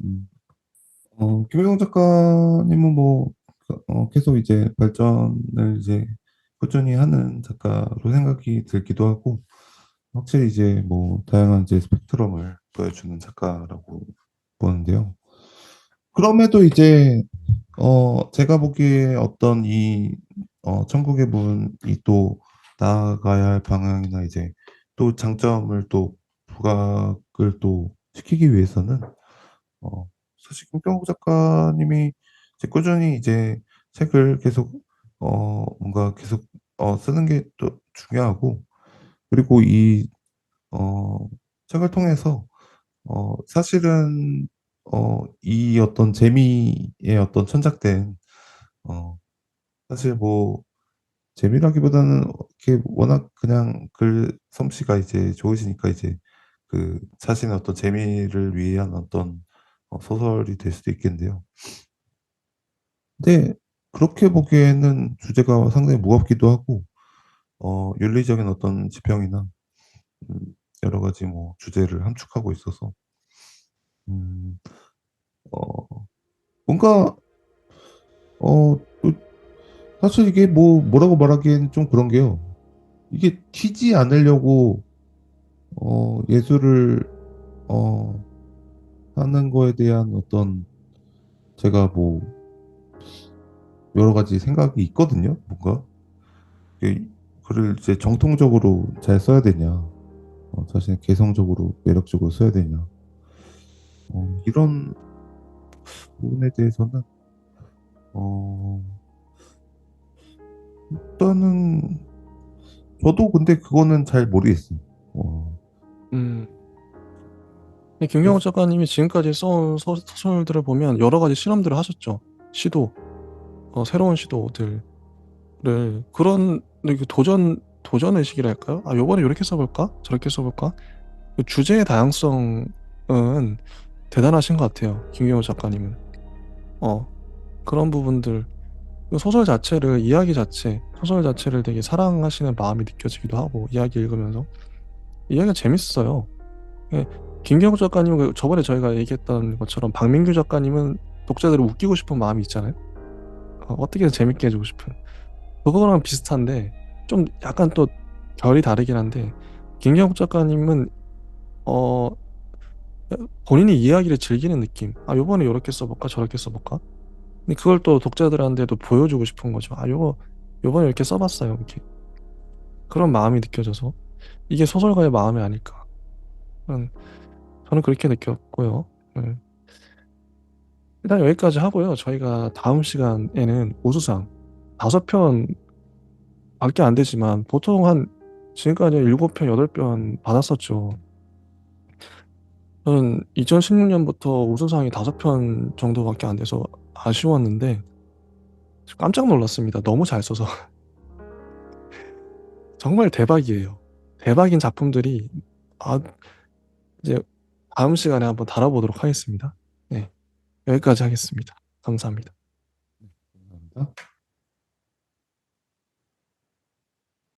음. 김혜경 작가님은 뭐 계속 이제 발전을 이제 꾸준히 하는 작가로 생각이 들기도 하고 확실히 이제 뭐 다양한 이제 스펙트럼을 보여주는 작가라고 보는데요. 그럼에도 이제 제가 보기에 어떤 이 천국의 문이 또 나아가야 할 방향이나 이제 또 장점을 또 부각을 또 시키기 위해서는 어 사실 김경국 작가님이 이제 꾸준히 이제 책을 계속 뭔가 계속 쓰는 게 또 중요하고 그리고 이 어 책을 통해서 사실은 이 어떤 재미의 어떤 천작된 어 사실 뭐 재미라기보다는 이렇게 워낙 그냥 글 솜씨가 이제 좋으시니까 이제 그 자신의 어떤 재미를 위한 어떤 소설이 될 수도 있겠는데요. 근데 그렇게 보기에는 주제가 상당히 무겁기도 하고 윤리적인 어떤 지평이나 여러 가지 뭐 주제를 함축하고 있어서 음, 어, 뭔가 또 사실 이게 뭐 뭐라고 말하기엔 좀 그런 게요. 이게 튀지 않으려고 예술을 어, 하는 거에 대한 어떤 제가 뭐 여러 가지 생각이 있거든요. 뭔가 이게 글을 이제 정통적으로 잘 써야 되냐, 자신의 개성적으로 매력적으로 써야 되냐, 이런 부분에 대해서는 어, 일단은 저도 근데 그거는 잘 모르겠어요. 어, 음. 근데 김경호 그래서 작가님이 지금까지 써온 소설들을 보면 여러 가지 실험들을 하셨죠. 시도, 새로운 시도들을 그런 그 도전 의식이랄까요? 아, 요번에 이렇게 써볼까? 저렇게 써볼까? 그 주제의 다양성은 대단하신 것 같아요. 김경호 작가님은. 어, 그런 부분들, 그 소설 자체를, 이야기 자체, 소설 자체를 되게 사랑하시는 마음이 느껴지기도 하고, 이야기 읽으면서. 이야기가 재밌어요. 예, 김경호 작가님은 저번에 저희가 얘기했던 것처럼 박민규 작가님은 독자들을 웃기고 싶은 마음이 있잖아요. 어떻게든 재밌게 해주고 싶은. 그거랑 비슷한데, 좀 약간 또 결이 다르긴 한데, 김경호 작가님은, 어, 본인이 이야기를 즐기는 느낌. 아, 요번에 이렇게 써볼까, 저렇게 써볼까? 근데 그걸 또 독자들한테도 보여주고 싶은 거죠. 아, 요번에 이렇게 써봤어요. 이렇게. 그런 마음이 느껴져서. 이게 소설가의 마음이 아닐까. 저는, 저는 그렇게 느꼈고요. 네. 일단 여기까지 하고요. 저희가 다음 시간에는 우수상 5편밖에 안 되지만 보통 한 지금까지 7편, 8편 받았었죠. 저는 2016년부터 우수상이 5편 정도밖에 안 돼서 아쉬웠는데 깜짝 놀랐습니다. 너무 잘 써서. 정말 대박이에요. 대박인 작품들이 아, 이제 다음 시간에 한번 다뤄보도록 하겠습니다. 네, 여기까지 하겠습니다. 감사합니다. 감사합니다.